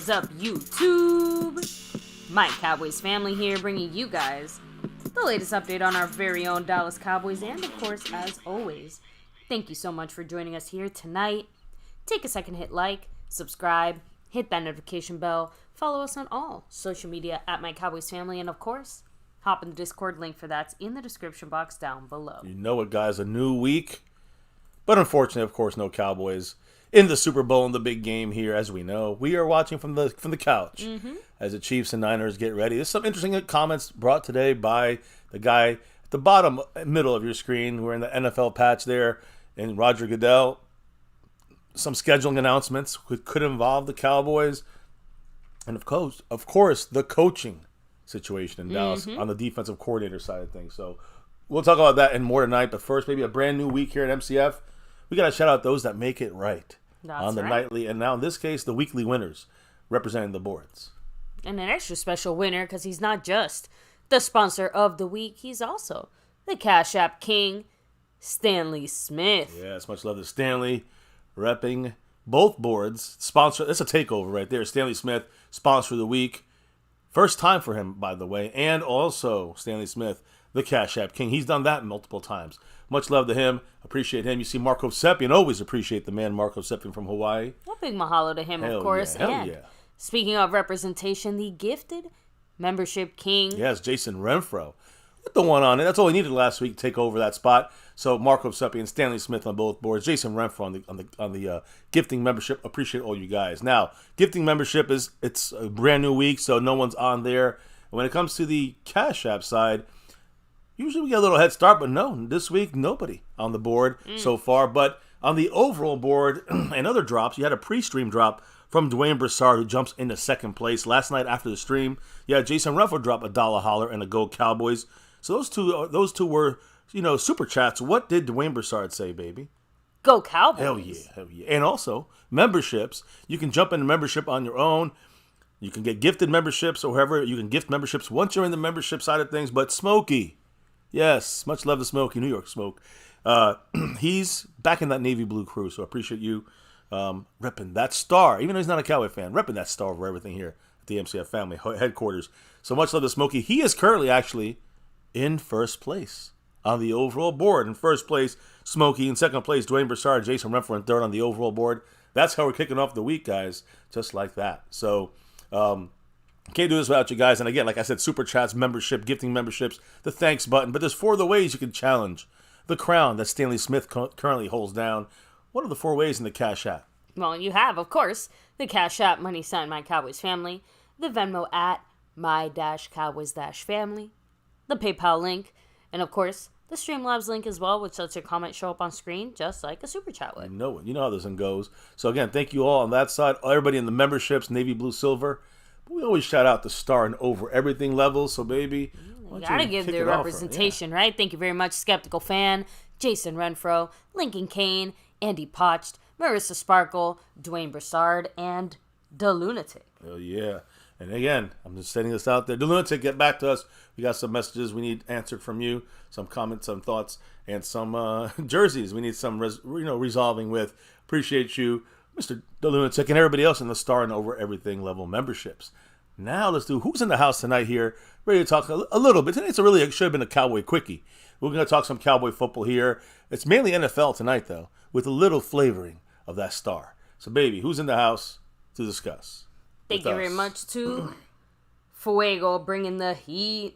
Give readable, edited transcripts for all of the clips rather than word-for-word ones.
is up, YouTube? My Cowboys family here, bringing you guys the latest update on our very own Dallas Cowboys, and of course, as always, thank you so much for joining us here tonight. Take a second, hit like, subscribe, hit that notification bell, follow us on all social media at MyCowboysFamily, and of course, hop in the Discord. Link for that's in the description box down below. You know it, guys, a new week, but unfortunately, of course, no Cowboys in the Super Bowl in the big game here. As we know, we are watching from the couch as the Chiefs and Niners get ready. There's some interesting comments brought today by the guy at the bottom middle of your screen wearing the NFL patch there, and Roger Goodell. Some scheduling announcements could involve the Cowboys, and of course, the coaching situation in Dallas on the defensive coordinator side of things. So we'll talk about that and more tonight. But first, maybe a brand new week here at MCF. We got to shout out those that make it right. That's on the right. Nightly, and now in this case, the weekly winners representing the boards. And an extra special winner because he's not just the sponsor of the week, he's also the Cash App King, Stanley Smith. Yes, much love to Stanley, repping both boards. Sponsor, that's a takeover right there. Stanley Smith, sponsor of the week. First time for him, by the way, and also Stanley Smith, the Cash App King. He's done that multiple times. Much love to him. Appreciate him. You see Marco Seppian. Always appreciate the man Marco Seppian from Hawaii. A big mahalo to him, of course. Yeah, hell and yeah. Speaking of representation, the gifted membership king. Yes, Jason Renfro. With the one on it. That's all he needed last week to take over that spot. So Marco Seppian, Stanley Smith on both boards. Jason Renfro on the gifting membership. Appreciate all you guys. Now, gifting membership it's a brand new week, so no one's on there. And when it comes to the Cash App side, usually we get a little head start, but no, this week, nobody on the board so far. But on the overall board and other drops, you had a pre-stream drop from Dwayne Broussard, who jumps into second place. Last night after the stream, Jason Renfro dropped $1 holler and a Go Cowboys. So those two were, super chats. What did Dwayne Broussard say, baby? Go Cowboys. Hell yeah. And also, memberships. You can jump into membership on your own. You can get gifted memberships or whoever. You can gift memberships once you're in the membership side of things. But Smokey, yes, much love to Smokey, New York Smoke. He's back in that navy blue crew, so I appreciate you repping that star. Even though he's not a Cowboy fan, repping that star over everything here at the MCF family headquarters. So much love to Smokey. He is currently actually in first place on the overall board. In first place, Smokey. In second place, Dwayne Broussard, Jason Renfro, and third on the overall board. That's how we're kicking off the week, guys. Just like that. So, can't do this without you guys. And again, like I said, super chats, membership, gifting memberships, the thanks button. But there's 4 of the ways you can challenge the crown that Stanley Smith currently holds down. What are the 4 ways in the Cash App? Well, you have, of course, the Cash App money sign My Cowboys Family, the Venmo at My-Cowboys-Family, the PayPal link, and of course, the Streamlabs link as well, which lets your comment show up on screen just like a super chat would. You know how this one goes. So again, thank you all on that side. Everybody in the memberships, Navy, Blue, Silver. But we always shout out the star and over everything levels. So baby, you gotta give the representation, right? Thank you very much, Skeptical Fan, Jason Renfro, Lincoln Kane, Andy Potched, Marissa Sparkle, Dwayne Broussard, and The Lunatic. Oh yeah. And again, I'm just sending this out there. The Lunatic, get back to us. We got some messages we need answered from you, some comments, some thoughts, and some jerseys we need some resolving with. Appreciate you, Mr. The Lunatic, and everybody else in the star and over everything level memberships. Now let's do who's in the house tonight here. Ready to talk a little bit. Today it should have been a Cowboy quickie. We're going to talk some Cowboy football here. It's mainly NFL tonight, though, with a little flavoring of that star. So, baby, who's in the house to discuss? Thank you very much to Fuego bringing the heat.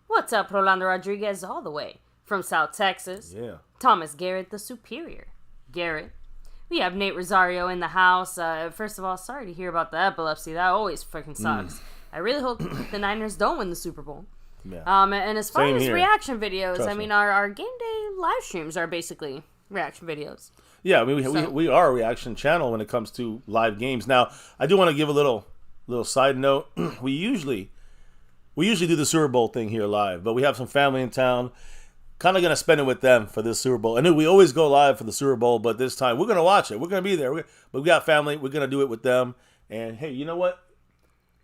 What's up, Rolando Rodriguez, all the way from South Texas. Yeah. Thomas Garrett, the superior Garrett. We have Nate Rosario in the house. First of all, sorry to hear about the epilepsy. That always freaking sucks. I really hope the Niners don't win the Super Bowl. Yeah. And as far as reaction videos, Trust me. our game day live streams are basically reaction videos. Yeah, I mean, we are a reaction channel when it comes to live games. Now, I do want to give a little side note. We usually do the Super Bowl thing here live, but we have some family in town. Kind of going to spend it with them for this Super Bowl. I know we always go live for the Super Bowl, but this time we're going to watch it. We're going to be there. But we got family. We're going to do it with them. And hey, you know what?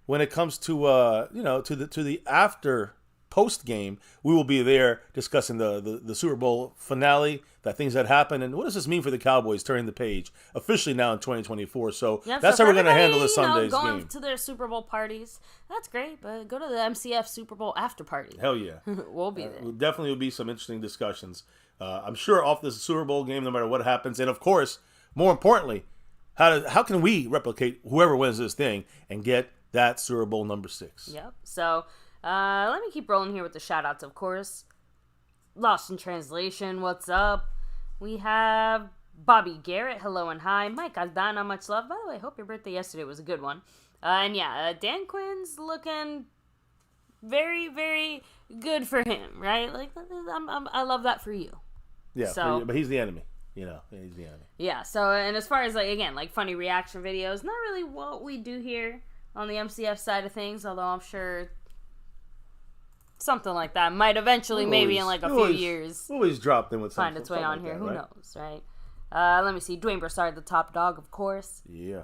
When it comes to to the after post game, we will be there discussing the Super Bowl finale, the things that happened, and what does this mean for the Cowboys turning the page officially now in 2024. So that's how we're going to handle the Sunday's going game. To their Super Bowl parties, that's great, but go to the MCF Super Bowl after party. Hell yeah. We'll be there. Definitely will be some interesting discussions. I'm sure off this Super Bowl game, no matter what happens, and of course, more importantly, how can we replicate whoever wins this thing and get that Super Bowl number 6? Yep. So let me keep rolling here with the shout-outs, of course. Lost in Translation, what's up? We have Bobby Garrett, hello and hi. Mike Aldana, much love. By the way, hope your birthday yesterday was a good one. And yeah, Dan Quinn's looking very, very good for him, right? Like, I love that for you. Yeah, so, but he's the enemy. He's the enemy. Yeah, so, and as far as, like, again, like, funny reaction videos, not really what we do here on the MCF side of things, although I'm sure something like that might eventually, maybe in, like, a few years, always dropped in with something. Find its way on here. That, Who right? knows, right? Let me see. Dwayne Broussard, the top dog, of course. Yeah.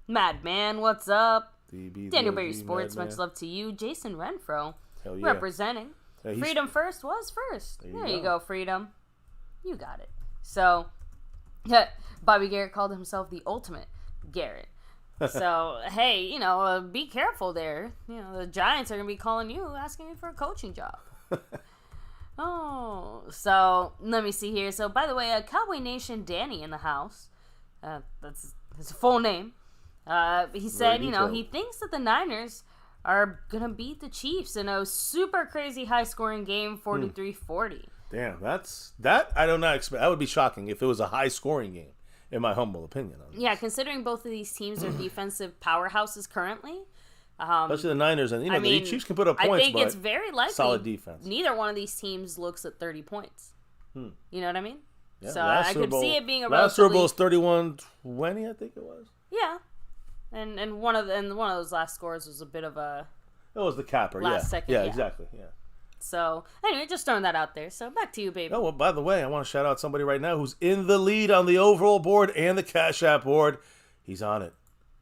Madman, what's up? Daniel Berry DBZG, Sports, Madman. much love to you. Jason Renfro, Hell yeah. representing. Yeah, Freedom first was first. There There you you go. go, Freedom. You got it. So, Bobby Garrett called himself the ultimate Garrett. So, hey, be careful there. The Giants are going to be calling you, asking you for a coaching job. Oh, so let me see here. So, by the way, Cowboy Nation Danny in the house. That's his full name. He said, he thinks that the Niners are going to beat the Chiefs in a super crazy high-scoring game, 43-40. Damn, that I do not expect. That would be shocking if it was a high-scoring game, in my humble opinion. Yeah, considering both of these teams are defensive powerhouses currently. Especially the Niners, and the Chiefs can put up points, I think but it's very likely solid defense. Neither one of these teams looks at 30 points. You know what I mean? Yeah, so I could see it being a last Super Bowl relatively... was 31-20, I think it was. Yeah, and one of those last scores was a bit of a... It was the capper, last second, yeah, exactly, yeah. So, anyway, just throwing that out there. So, back to you, baby. Oh, well, by the way, I want to shout out somebody right now who's in the lead on the overall board and the Cash App board. He's on it.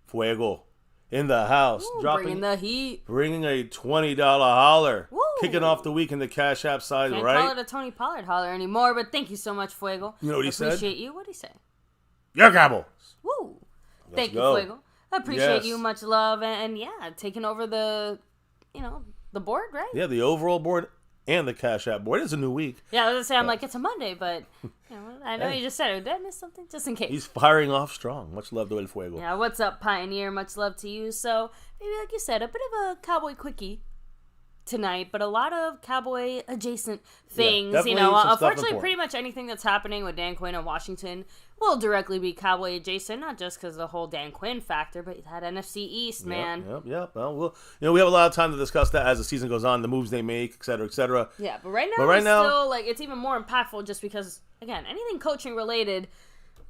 Fuego. In the house. Ooh, bringing the heat. Bringing a $20 holler. Woo. Kicking off the week in the Cash App side, Can't right? call it a Tony Pollard holler anymore, but thank you so much, Fuego. You know what he said? Appreciate you. What'd he say? Your Cowboys. Woo. Let's Thank go. you, Fuego. I appreciate Yes. you. Much love. And yeah, taking over the board, right? Yeah, the overall board and the Cash App board. It's a new week. Yeah, I was going to say, I'm like, it's a Monday, but I know Hey. you just said it. Did I miss something? Just in case. He's firing off strong. Much love to El Fuego. Yeah, what's up, Pioneer? Much love to you. So, maybe like you said, a bit of a cowboy quickie tonight, but a lot of cowboy adjacent things. definitely some stuff Unfortunately, important. pretty much anything that's happening with Dan Quinn in Washington will directly be cowboy adjacent, not just because of the whole Dan Quinn factor, but that NFC East, man. Yep. Well, we have a lot of time to discuss that as the season goes on, the moves they make, et cetera, et cetera. Yeah, but right now, still, it's even more impactful just because, again, anything coaching related,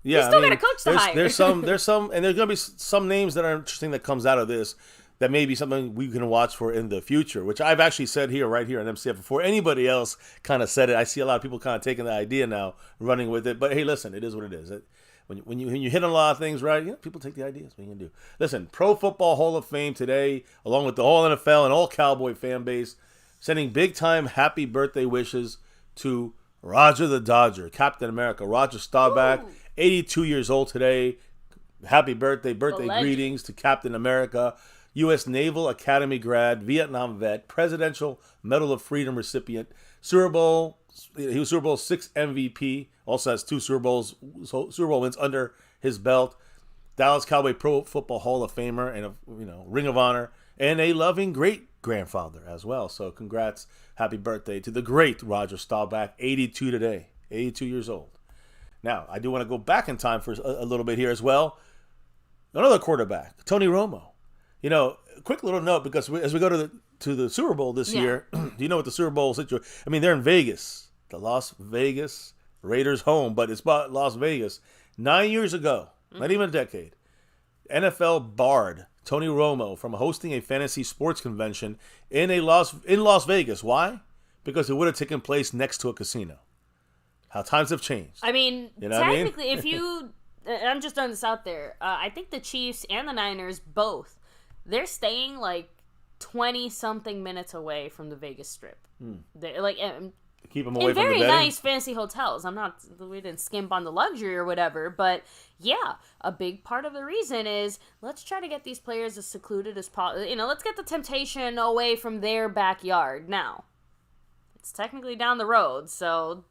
Yeah, you still got to coach the hire. There's some, and there's going to be some names that are interesting that comes out of this that may be something we can watch for in the future, which I've actually said right here on MCF before anybody else kind of said it. I see a lot of people kind of taking the idea now, running with it. But hey, listen, it is what it is. When you hit on a lot of things right, people take the ideas. What are you going to do? Listen, Pro Football Hall of Fame today, along with the whole NFL and all Cowboy fan base, sending big-time happy birthday wishes to Roger the Dodger, Captain America, Roger Staubach, 82 years old today. Happy birthday greetings to Captain America, U.S. Naval Academy grad, Vietnam vet, Presidential Medal of Freedom recipient, he was Super Bowl 6 MVP, also has 2 Super Bowl wins under his belt, Dallas Cowboy Pro Football Hall of Famer, and a Ring of Honor, and a loving great-grandfather as well. So congrats, happy birthday to the great Roger Staubach, 82 today, 82 years old. Now, I do want to go back in time for a little bit here as well. Another quarterback, Tony Romo. Quick little note, because as we go to the Super Bowl this year, do you know what the Super Bowl situation? I mean, they're in Vegas, the Las Vegas Raiders home, but it's about Las Vegas. 9 years ago, not even a decade, NFL barred Tony Romo from hosting a fantasy sports convention in Las Vegas. Why? Because it would have taken place next to a casino. How times have changed. I mean, technically, if you... I'm just throwing this out there. I think the Chiefs and the Niners both, they're staying, 20-something minutes away from the Vegas Strip. They're like Keep them away in from the very betting. nice fancy hotels. We didn't skimp on the luxury or whatever, but yeah, a big part of the reason is let's try to get these players as secluded as possible. Let's get the temptation away from their backyard. Now, it's technically down the road, so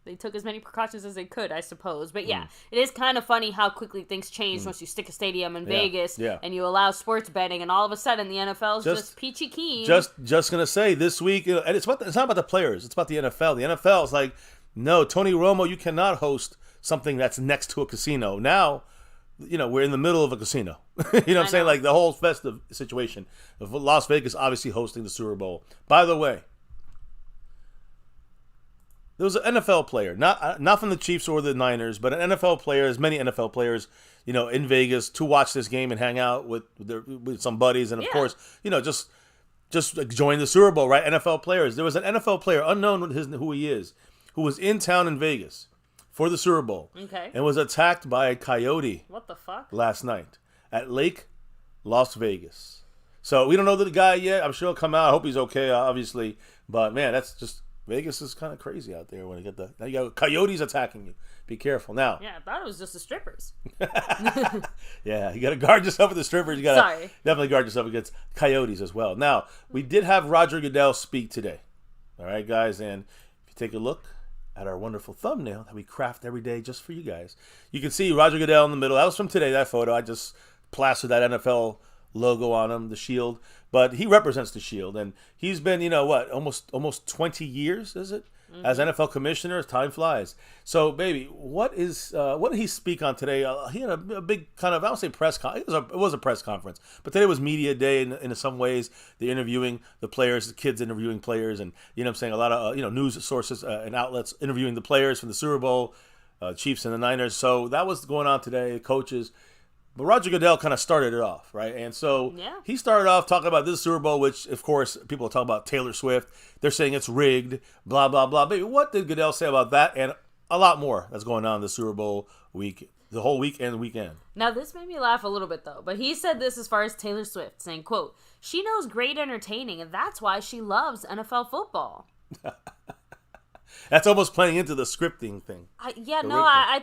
they took as many precautions as they could, I suppose. But yeah, it is kind of funny how quickly things change once you stick a stadium in Vegas and you allow sports betting, and all of a sudden the NFL's just peachy keen. Just gonna say this week, and it's not about the players, it's about the NFL. The NFL is like, no, Tony Romo, you cannot host something that's next to a casino. Now, we're in the middle of a casino. You know what I'm saying? Like the whole festive situation of Las Vegas obviously hosting the Super Bowl. By the way, there was an NFL player, not from the Chiefs or the Niners, but an NFL player, as many NFL players, in Vegas to watch this game and hang out with some buddies, and of course, just join the Super Bowl, right? NFL players. There was an NFL player, unknown who he is, who was in town in Vegas for the Super Bowl, and was attacked by a coyote. What the fuck? Last night at Lake Las Vegas. So we don't know the guy yet. I'm sure he'll come out. I hope he's okay, obviously. But man, that's just. Vegas is kind of crazy out there when you get now you got coyotes attacking you. Be careful now. Yeah, I thought it was just the strippers. Yeah, you got to guard yourself with the strippers. You got to definitely guard yourself against coyotes as well. Now, we did have Roger Goodell speak today. All right, guys, and if you take a look at our wonderful thumbnail that we craft every day just for you guys, you can see Roger Goodell in the middle. That was from today, that photo. I just plastered that NFL logo on him, the shield, but he represents the shield, and he's been almost 20 years, is it, as NFL commissioner? Time flies. So baby, what did he speak on today? He had a big kind of, I don't say press conference, it was a press conference, but today was media day in some ways. They're interviewing the players, the kids interviewing players, and a lot of news sources and outlets interviewing the players from the Super Bowl, Chiefs and the Niners. So that was going on today, coaches. But Roger Goodell kind of started it off, right? And so he started off talking about this Super Bowl, which, of course, people talk about Taylor Swift. They're saying it's rigged, blah, blah, blah. Baby, what did Goodell say about that and a lot more that's going on this Super Bowl week, the whole week and the weekend? Now, this made me laugh a little bit, though. But he said this as far as Taylor Swift, saying, quote, "She knows great entertaining, and that's why she loves NFL football." That's almost playing into the scripting thing. I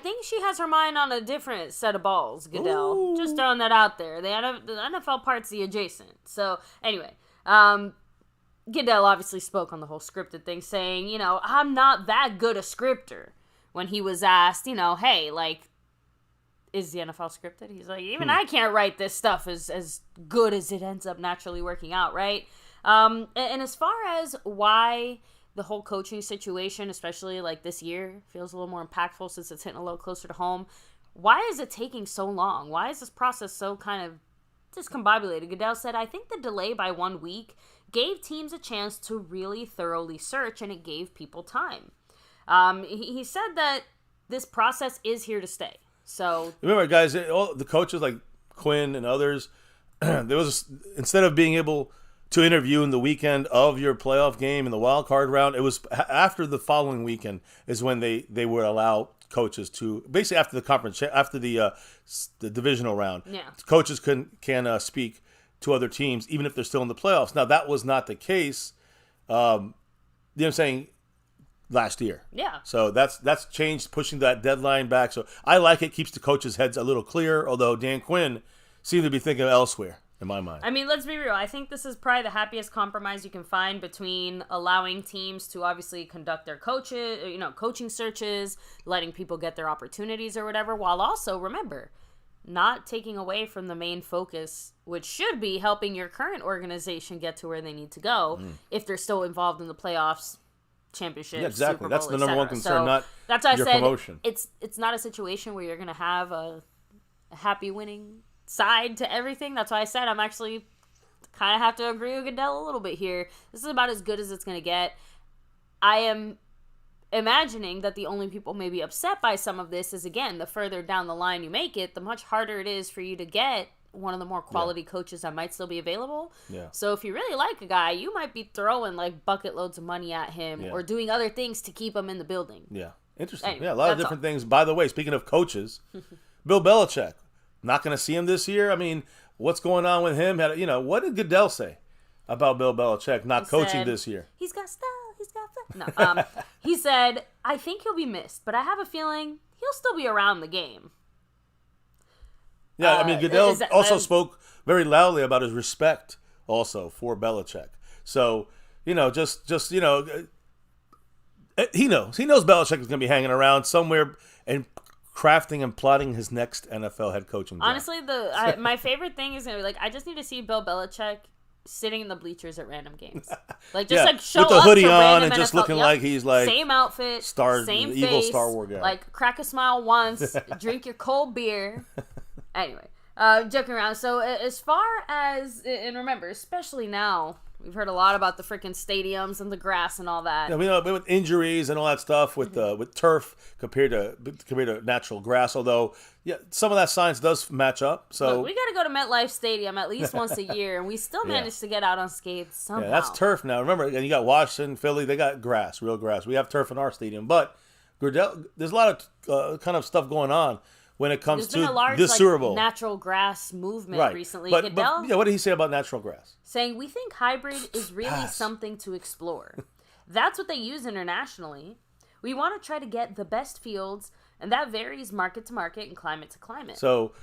think she has her mind on a different set of balls, Goodell. Ooh. Just throwing that out there. The NFL part's the adjacent. So, anyway, Goodell obviously spoke on the whole scripted thing, saying, I'm not that good a scripter. When he was asked, hey, is the NFL scripted? He's like, even I can't write this stuff as good as it ends up naturally working out, right? And as far as why the whole coaching situation, especially this year, feels a little more impactful since it's hitting a little closer to home. Why is it taking so long? Why is this process so kind of discombobulated? Goodell said, "I think the delay by 1 week gave teams a chance to really thoroughly search, and it gave people time." He said that this process is here to stay. So remember, guys, all the coaches like Quinn and others, there was, instead of being able to interview in the weekend of your playoff game in the wild card round, it was after the following weekend is when they would allow coaches to, basically after the conference, after the divisional round, coaches can speak to other teams even if they're still in the playoffs. Now that was not the case, you know what I'm saying, last year. Yeah. So that's changed, pushing that deadline back. So I like it, keeps the coaches' heads a little clearer, although Dan Quinn seemed to be thinking elsewhere. In my mind. I mean, let's be real. I think this is probably the happiest compromise you can find between allowing teams to obviously conduct their coaching searches, letting people get their opportunities or whatever, while also, remember, not taking away from the main focus, which should be helping your current organization get to where they need to go if they're still involved in the playoffs, championships, yeah, exactly. Super Bowl, that's the number one concern, so not that's why your I said promotion. It's not a situation where you're going to have a happy winning side to everything. That's why I said I'm actually kind of have to agree with Goodell a little bit here. This is about as good as it's going to get. I am imagining that the only people maybe upset by some of this is, again, the further down the line you make it, the much harder it is for you to get one of the more quality coaches that might still be available. Yeah. So if you really like a guy, you might be throwing bucket loads of money at him or doing other things to keep him in the building. Yeah. Interesting. Anyway, yeah, a lot of different things. By the way, speaking of coaches, Bill Belichick, not going to see him this year. I mean, what's going on with him? What did Goodell say about Bill Belichick not coaching this year? He's got style. He's got no. He said, "I think he'll be missed, but I have a feeling he'll still be around the game." Yeah, I mean, Goodell also spoke very loudly about his respect also for Belichick. So, he knows Belichick is going to be hanging around somewhere and crafting and plotting his next NFL head coaching job. Honestly, my favorite thing is going to be like, I just need to see Bill Belichick sitting in the bleachers at random games. Like, just like show with the up hoodie to on and NFL, just looking like he's like same outfit, same face, evil Star Wars guy. Like, crack a smile once, drink your cold beer. Anyway, joking around. So as far as, and remember, especially now, we've heard a lot about the freaking stadiums and the grass and all that. Yeah, we know with injuries and all that stuff with turf compared to natural grass. Although, yeah, some of that science does match up. So look, we got to go to MetLife Stadium at least once a year, and we still manage to get out on skates somehow. Yeah, that's turf now. Remember, and you got Washington, Philly. They got grass, real grass. We have turf in our stadium, but Goodell, there's a lot of kind of stuff going on when it comes to this Super Bowl. Natural grass movement recently. But Goodell, what did he say about natural grass? Saying, we think hybrid is really something to explore. That's what they use internationally. We want to try to get the best fields, and that varies market to market and climate to climate. So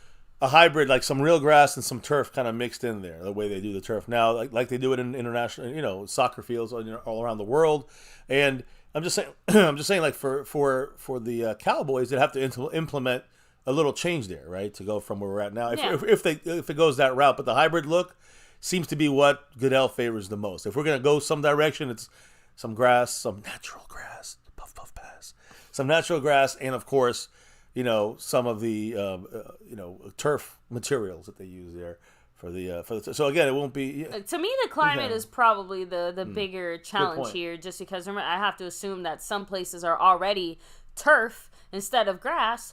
a hybrid, like some real grass and some turf kind of mixed in there, the way they do the turf now, like they do it in international, soccer fields all around the world. And I'm just saying, like for the Cowboys, they'd have to implement a little change there, right, to go from where we're at now. If it goes that route, but the hybrid look seems to be what Goodell favors the most. If we're gonna go some direction, it's some grass, some natural grass, puff puff pass, some natural grass, and of course, some of the turf materials that they use there for the. So again, it won't be. To me, the climate is probably the bigger challenge here, just because I have to assume that some places are already turf instead of grass.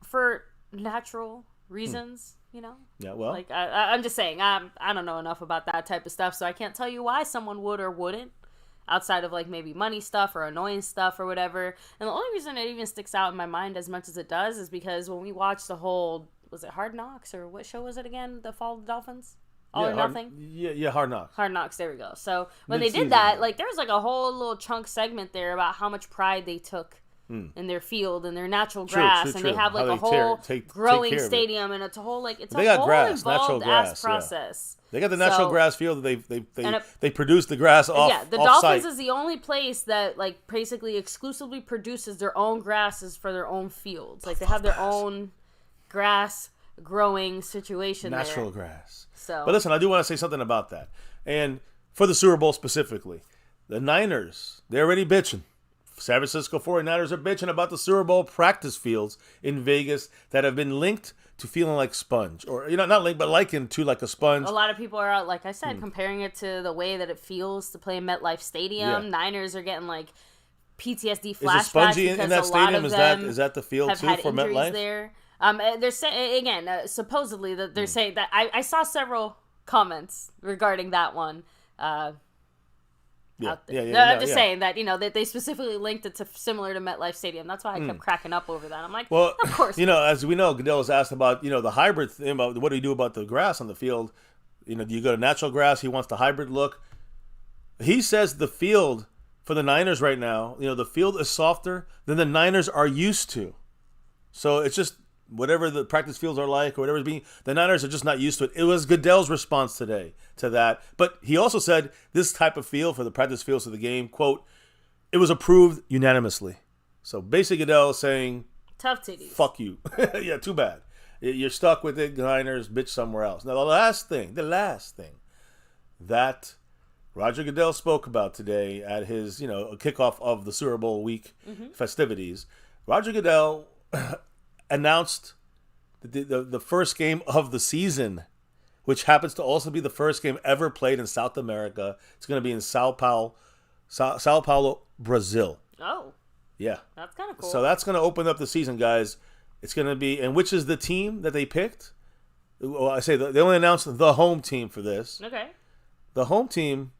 For natural reasons, Yeah, well. Like, I'm just saying, I don't know enough about that type of stuff, so I can't tell you why someone would or wouldn't, outside of, like, maybe money stuff or annoying stuff or whatever. And the only reason it even sticks out in my mind as much as it does is because when we watched the whole, was it Hard Knocks, or what show was it again, The Fall of the Dolphins? All or Nothing? Yeah, Hard Knocks. Hard Knocks, there we go. So when they did that, like, there was, like, a whole little chunk segment there about how much pride they took in their field and their natural grass, and they have like a whole growing stadium, and it's a whole it's a whole involved ass process. They got the natural grass field that they produce the grass off. Yeah, the Dolphins is the only place that like basically exclusively produces their own grasses for their own fields. Like they have their own grass growing situation. Natural grass. So, but listen, I do want to say something about that, and for the Super Bowl specifically, the Niners, they're already bitching. San Francisco 49ers are bitching about the Super Bowl practice fields in Vegas that have been linked to feeling like sponge. Or, not linked, but likened to like a sponge. A lot of people are, like I said, comparing it to the way that it feels to play in MetLife Stadium. Yeah. Niners are getting, like, PTSD flashbacks. Is it spongy in that stadium? Is that the field, too, for MetLife? There. They're saying, again, supposedly, that they're saying that I saw several comments regarding that one. Out there. I'm just saying that, that they specifically linked it to similar to MetLife Stadium. That's why I kept cracking up over that. I'm like, well, of course. As we know, Goodell was asked about, the hybrid thing, about what do you do about the grass on the field? Do you go to natural grass? He wants the hybrid look. He says the field for the Niners right now, the field is softer than the Niners are used to. So it's just whatever the practice fields are like or whatever it's being, the Niners are just not used to it. It was Goodell's response today to that. But he also said this type of field for the practice fields of the game, quote, it was approved unanimously. So basically Goodell is saying, tough titties. Fuck you. Yeah, too bad. You're stuck with it, Niners, bitch somewhere else. Now the last thing that Roger Goodell spoke about today at his, kickoff of the Super Bowl week festivities, Roger Goodell announced the first game of the season, which happens to also be the first game ever played in South America. It's going to be in Sao Paulo, Brazil. Oh. Yeah. That's kind of cool. So that's going to open up the season, guys. It's going to be, and which is the team that they picked? Well, I say they only announced the home team for this. Okay. The home team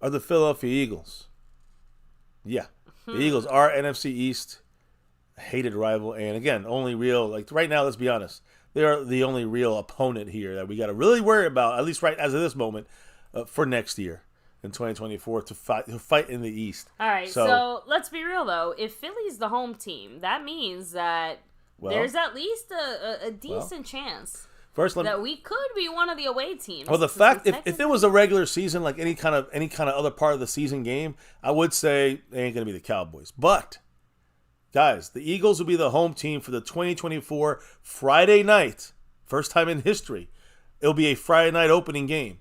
are the Philadelphia Eagles. Yeah. The Eagles are NFC East hated rival, and again, only real, like right now, let's be honest, They're the only real opponent here that we got to really worry about, at least right as of this moment, for next year in 2024 to fight in the East. All right, so let's be real though. If Philly's the home team, that means that there's at least a decent chance that we could be one of the away teams. Well, the fact if it was a regular season, like any kind of other part of the season game, I would say they ain't gonna be the Cowboys. But guys, the Eagles will be the home team for the 2024 Friday night. First time in history. It'll be a Friday night opening game.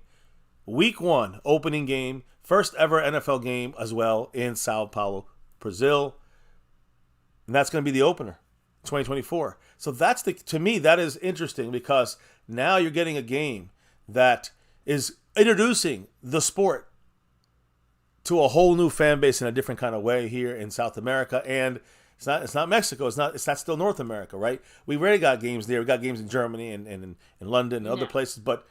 Week 1 opening game. First ever NFL game as well in Sao Paulo, Brazil. And that's going to be the opener, 2024. So to me, that is interesting because now you're getting a game that is introducing the sport to a whole new fan base in a different kind of way here in South America. And it's not Mexico. It's not still North America, right? We've already got games there. We got games in Germany and in London and other places. But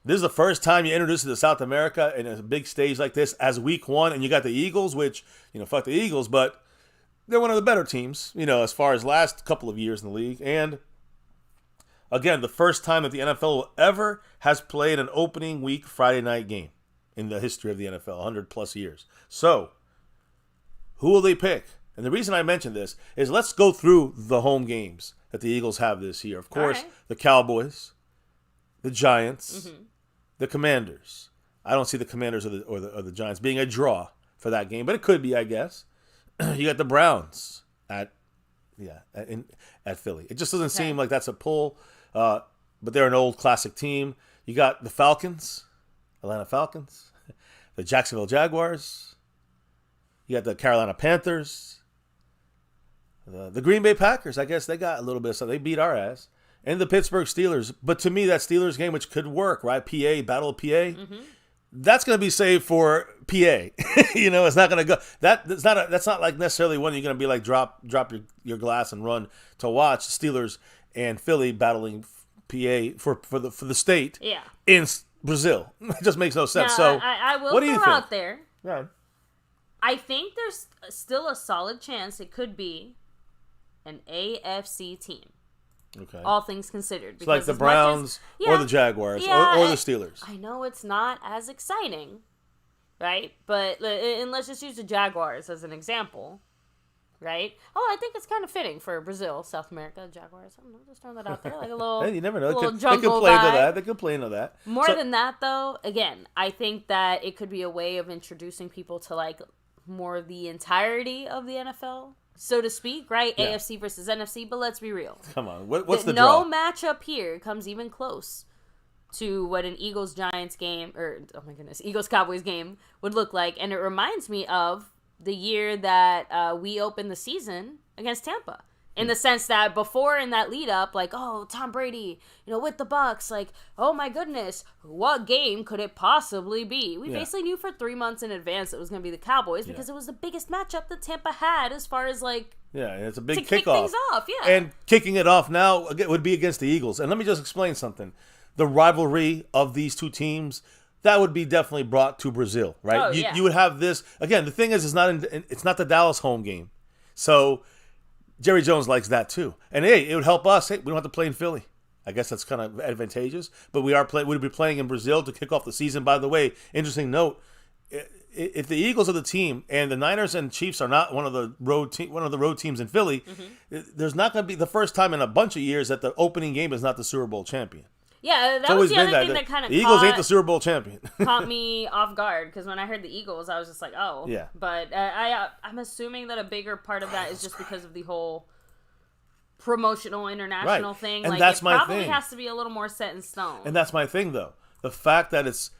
this is the first time you introduce it to South America in a big stage like this as week 1. And you got the Eagles, which, fuck the Eagles, but they're one of the better teams, as far as last couple of years in the league. And again, the first time that the NFL ever has played an opening week Friday night game in the history of the NFL, 100 plus years. So, who will they pick? And the reason I mention this is let's go through the home games that the Eagles have this year. Of course, the Cowboys, the Giants, the Commanders. I don't see the Commanders or the Giants being a draw for that game, but it could be, I guess. You got the Browns at Philly. It just doesn't seem like that's a pull, but they're an old classic team. You got the Falcons, Atlanta Falcons, the Jacksonville Jaguars. You got the Carolina Panthers. The Green Bay Packers, I guess they got a little bit of something. They beat our ass. And the Pittsburgh Steelers. But to me, that Steelers game, which could work, right? Battle of PA, that's going to be saved for PA. It's not going to go. That's not like necessarily one you're going to be like drop your glass and run to watch Steelers and Philly battling PA for the state in Brazil. It just makes no sense. Now, so I will what do you throw think? out there. Yeah. I think there's still a solid chance it could be an AFC team. Okay. All things considered. It's like the Browns or the Jaguars or the Steelers. I know it's not as exciting, right? But and let's just use the Jaguars as an example, right? Oh, I think it's kind of fitting for Brazil, South America, Jaguars. I'm just throwing that out there. Like a little, hey, you never know. Little They jungle could play into vibe. that. They could play into that. More than that, though, again, I think that it could be a way of introducing people to like more of the entirety of the NFL, so to speak, right? Yeah. AFC versus NFC, but let's be real. Come on, what's the draw? No matchup here comes even close to what an Eagles-Giants game, or oh my goodness, Eagles-Cowboys game would look like, and it reminds me of the year that we opened the season against Tampa. In the sense that before in that lead up, like, oh, Tom Brady, with the Bucks, like, oh my goodness, what game could it possibly be? We basically knew for 3 months in advance it was going to be the Cowboys because it was the biggest matchup that Tampa had as far as like it's a big to kick kickoff. things off, And kicking it off now would be against the Eagles. And let me just explain something. The rivalry of these two teams, that would be definitely brought to Brazil, right? Oh, You would have this again. The thing is, it's not the Dallas home game, so Jerry Jones likes that too. And hey, it would help us. Hey, we don't have to play in Philly. I guess that's kind of advantageous. But we'd be playing in Brazil to kick off the season. By the way, interesting note: if the Eagles are the team and the Niners and Chiefs are not one of the road teams in Philly, there's not going to be the first time in a bunch of years that the opening game is not the Super Bowl champion. Yeah, that was the other thing that kind of the Eagles ain't the Super Bowl champion. caught me off guard because when I heard the Eagles, I was just like, oh. Yeah. But I'm assuming that a bigger part of that is just because of the whole promotional international thing. And like, that's it my probably thing. has to be a little more set in stone. And that's my thing, though. The fact that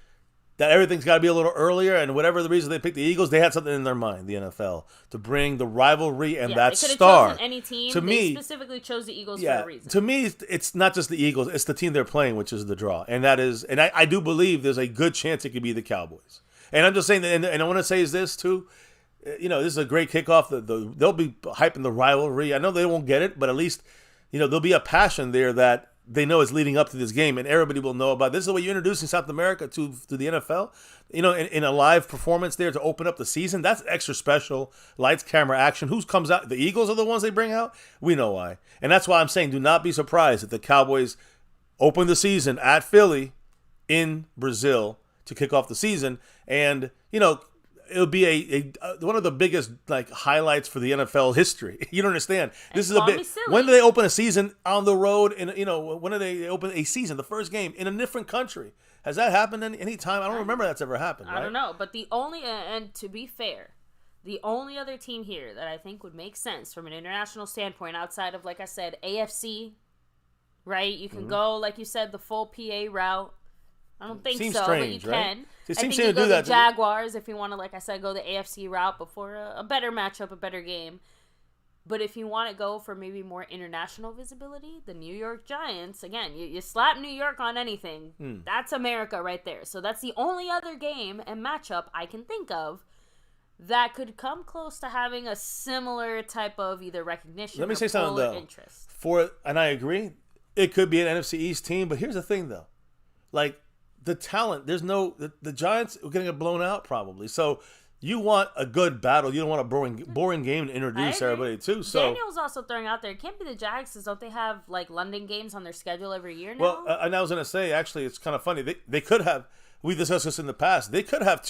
that everything's got to be a little earlier, and whatever the reason they picked the Eagles, they had something in their mind, the NFL, to bring the rivalry and that they star. Chosen any team. To they me, specifically chose the Eagles for a reason. To me, it's not just the Eagles; it's the team they're playing, which is the draw, and I do believe there's a good chance it could be the Cowboys. And I'm just saying, and I want to say is this too. This is a great kickoff. They'll be hyping the rivalry. I know they won't get it, but at least there'll be a passion there that they know it's leading up to this game, and everybody will know about it. This is the way you're introducing South America to the NFL. In a live performance there to open up the season, that's extra special. Lights, camera, action. Who comes out? The Eagles are the ones they bring out. We know why, and that's why I'm saying do not be surprised if the Cowboys open the season at Philly in Brazil to kick off the season, and it'll be a one of the biggest highlights for the NFL history. You don't understand. This is a big. When do they open a season on the road? And when do they open a season, the first game in a different country? Has that happened any time? I don't remember that's ever happened. Right? I don't know, but the only and to be fair, the only other team here that I think would make sense from an international standpoint, outside of, like I said, AFC, right? You can go, like you said, the full PA route. I don't think seems so, strange, but you right? can. It I seems think you to do go that the Jaguars if you want to, like I said, go the AFC route before a better matchup, a better game. But if you want to go for maybe more international visibility, the New York Giants, again, you slap New York on anything, that's America right there. So that's the only other game and matchup I can think of that could come close to having a similar type of either recognition Let me or say something, though. interest. And I agree, it could be an NFC East team, but here's the thing, though. The talent, the Giants are going to get blown out probably. So you want a good battle. You don't want a boring game to introduce everybody to. So Daniel's also throwing out there, it can't be the Jags, because don't they have London games on their schedule every year now? Well, and I was going to say, actually, it's kind of funny. They could have, we discussed this in the past, they could have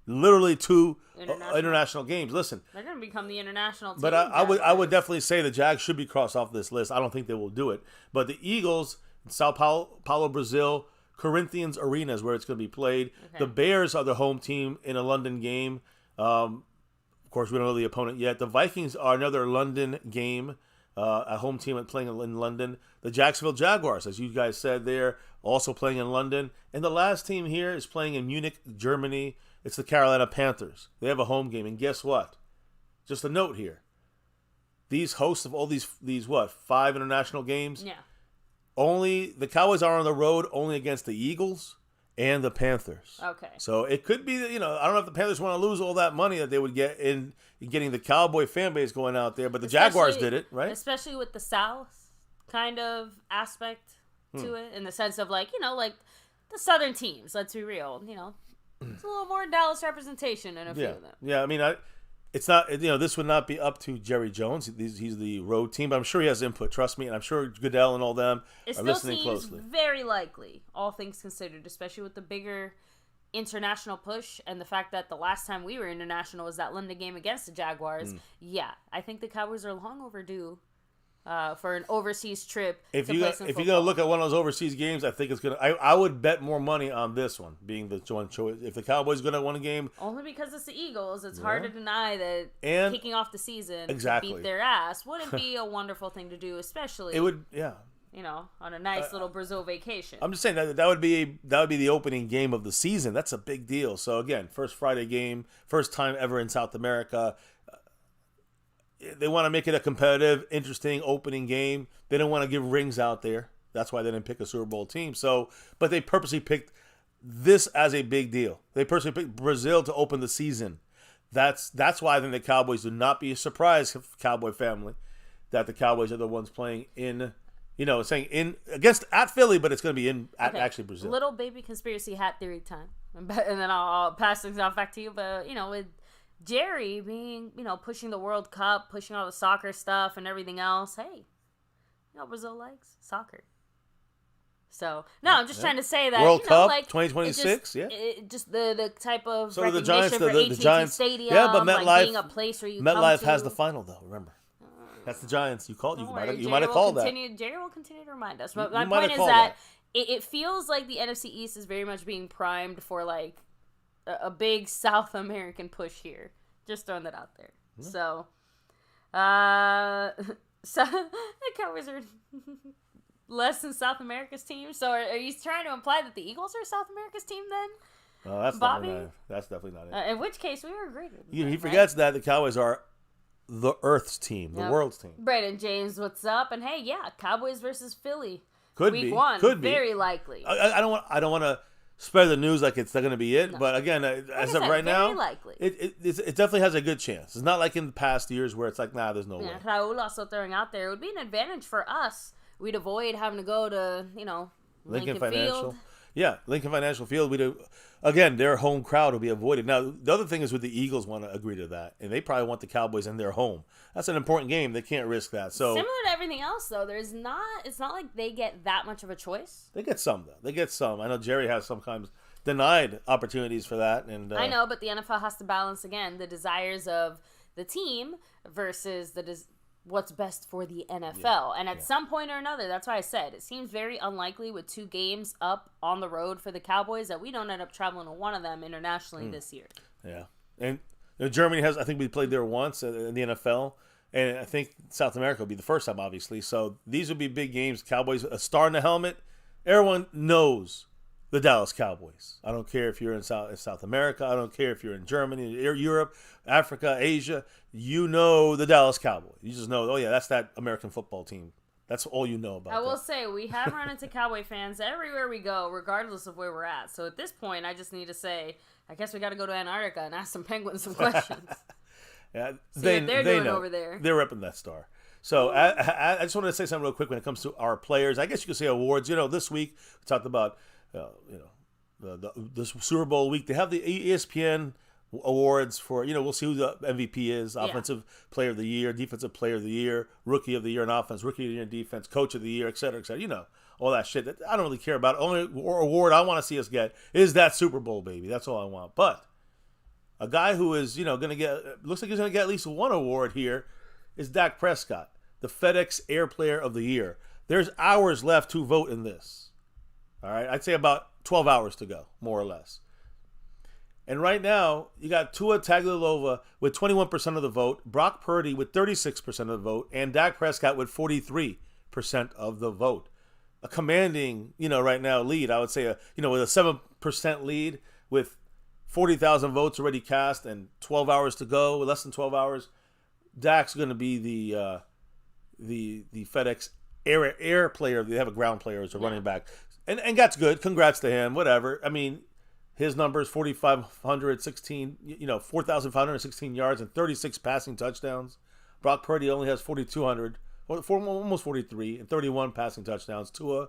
literally two international games. Listen, they're going to become the international team. But I would definitely say the Jags should be crossed off this list. I don't think they will do it. But the Eagles, Sao Paulo, Brazil, Corinthians Arena is where it's going to be played. Okay. The Bears are the home team in a London game. Of course, we don't know the opponent yet. The Vikings are another London game, a home team playing in London. The Jacksonville Jaguars, as you guys said there, also playing in London. And the last team here is playing in Munich, Germany. It's the Carolina Panthers. They have a home game. And guess what? Just a note here. These hosts of all these 5 international games? Yeah. Only the Cowboys are on the road only against the Eagles and the Panthers. Okay. So it could be that, I don't know if the Panthers want to lose all that money that they would get in getting the Cowboy fan base going out there, but the Jaguars did it, right? Especially with the South kind of aspect to it, in the sense of the Southern teams, let's be real, it's a little more Dallas representation in a few of them. Yeah, I mean, it's not, this would not be up to Jerry Jones. He's the road team, but I'm sure he has input. Trust me, and I'm sure Goodell and all them are listening closely. It still seems very likely, all things considered, especially with the bigger international push and the fact that the last time we were international was that London game against the Jaguars. Yeah, I think the Cowboys are long overdue for an overseas trip. If you're gonna look at one of those overseas games, I think it's gonna. I would bet more money on this one being the joint choice. If the Cowboys gonna win a game, only because it's the Eagles, it's hard to deny that kicking off the season to beat their ass wouldn't be a wonderful thing to do, especially it would. On a nice little Brazil vacation. I'm just saying that would be the opening game of the season. That's a big deal. So again, first Friday game, first time ever in South America. They want to make it a competitive, interesting opening game. They don't want to give rings out there. That's why they didn't pick a Super Bowl team. But they purposely picked this as a big deal. They purposely picked Brazil to open the season. That's why I think the Cowboys do not be a surprise, Cowboy family, that the Cowboys are the ones playing in, against at Philly, but it's going to be at actually Brazil. Little baby conspiracy hat theory time, and then I'll pass things off back to you. But with Jerry being, pushing the World Cup, pushing all the soccer stuff and everything else. Hey, Brazil likes soccer. So, no, I'm just trying to say that, World Cup 2026, just the type of so recognition the Giants, for the Giants, Stadium, but MetLife, being a place where you MetLife has the final, though, remember. That's the Giants. You might have called that. Jerry will continue to remind us. But my point is that it feels like the NFC East is very much being primed for, a big South American push here. Just throwing that out there. Mm-hmm. So the Cowboys are less than South America's team. So are you trying to imply that the Eagles are South America's team then? No, that's Bobby? definitely not it. In which case, we were agreed with he forgets that the Cowboys are the Earth's team, the world's team. Brandon James, what's up? And hey, Cowboys versus Philly. Could Week be. 1. Could be. Very likely. I don't want to spread the news like it's going to be it, but again, as of right now, likely. It definitely has a good chance. It's not like in the past years where it's like, nah, there's no way. Raul also throwing out there, it would be an advantage for us we'd avoid having to go to, Lincoln Financial. Field. Yeah, Lincoln Financial Field. Again, their home crowd will be avoided. Now, the other thing is with the Eagles want to agree to that, and they probably want the Cowboys in their home. That's an important game. They can't risk that. So similar to everything else, though, it's not like they get that much of a choice. They get some, though. They get some. I know Jerry has sometimes denied opportunities for that. And I know, but the NFL has to balance, again, the desires of the team versus what's best for the NFL. Yeah. And at some point or another, that's why I said, it seems very unlikely with 2 games up on the road for the Cowboys that we don't end up traveling to one of them internationally this year. Yeah. And Germany has, I think we played there once in the NFL. And I think South America will be the first time, obviously. So these will be big games. Cowboys, a star in the helmet. Everyone knows the Dallas Cowboys. I don't care if you're in South America. I don't care if you're in Germany, Europe, Africa, Asia. You know the Dallas Cowboys. You just know, oh, yeah, that's that American football team. That's all you know about I will say, we have run into Cowboy fans everywhere we go, regardless of where we're at. So at this point, I just need to say, I guess we got to go to Antarctica and ask some penguins some questions. Yeah, they're doing know. Over there. They're repping that star. So I just wanted to say something real quick when it comes to our players. I guess you could say awards. This week we talked about the Super Bowl week. They have the ESPN awards for, we'll see who the MVP is, Offensive Player of the Year, Defensive Player of the Year, Rookie of the Year in offense, Rookie of the Year in defense, Coach of the Year, et cetera, et cetera. All that shit. I don't really care about it. Only award I want to see us get is that Super Bowl, baby. That's all I want. But a guy who is, going to get, looks like he's going to get at least one award here is Dak Prescott, the FedEx Air Player of the Year. There's hours left to vote in this. All right, I'd say about 12 hours to go, more or less. And right now, you got Tua Tagovailoa with 21% of the vote, Brock Purdy with 36% of the vote, and Dak Prescott with 43% of the vote. A commanding, right now lead. I would say, with a 7% lead with 40,000 votes already cast and 12 hours to go, less than 12 hours. Dak's going to be the FedEx Air Player. They have a ground player as a running back. And that's good. Congrats to him. Whatever. I mean, his numbers, 4,516 yards and 36 passing touchdowns. Brock Purdy only has 4,200, almost 43, and 31 passing touchdowns. Tua,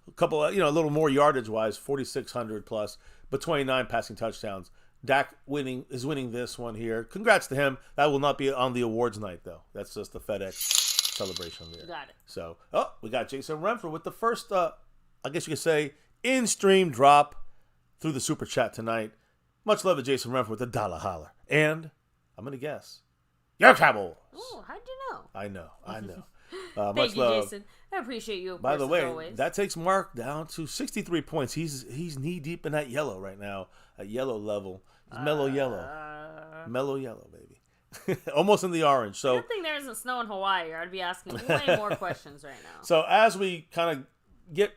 a couple, a little more yardage-wise, 4,600 plus, but 29 passing touchdowns. Dak is winning this one here. Congrats to him. That will not be on the awards night, though. That's just the FedEx celebration there. Got it. So, we got Jason Renfro with the first, I guess you could say, in-stream drop through the Super Chat tonight. Much love to Jason Renfro with the dollar holler. And, I'm going to guess, your Cowboys. Oh, how'd you know? I know. Thank you, love. Jason. I appreciate you, of By course, the way, always. that takes Mark down to 63 points. He's knee-deep in that yellow right now, at yellow level. He's mellow yellow. Mellow yellow, baby. Almost in the orange. So good thing there isn't snow in Hawaii, or I'd be asking way more questions right now. So as we kind of get,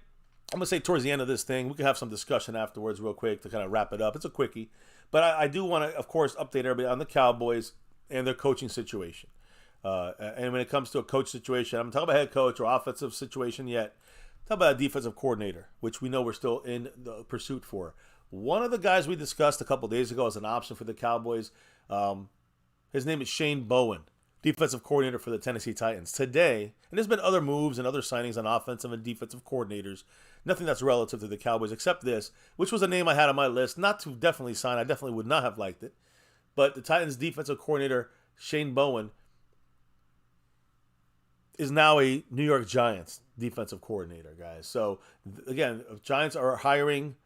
I'm going to say towards the end of this thing, we can have some discussion afterwards real quick to kind of wrap it up. It's a quickie. But I do want to, of course, update everybody on the Cowboys and their coaching situation. And when it comes to a coach situation, I'm talking about head coach or offensive situation yet. Talk about a defensive coordinator, which we know we're still in the pursuit for. One of the guys we discussed a couple days ago as an option for the Cowboys, his name is Shane Bowen, defensive coordinator for the Tennessee Titans. Today, and there's been other moves and other signings on offensive and defensive coordinators. Nothing that's relative to the Cowboys except this, which was a name I had on my list. Not to definitely sign. I definitely would not have liked it. But the Titans defensive coordinator, Shane Bowen, is now a New York Giants defensive coordinator, guys. So, again, Giants are hiring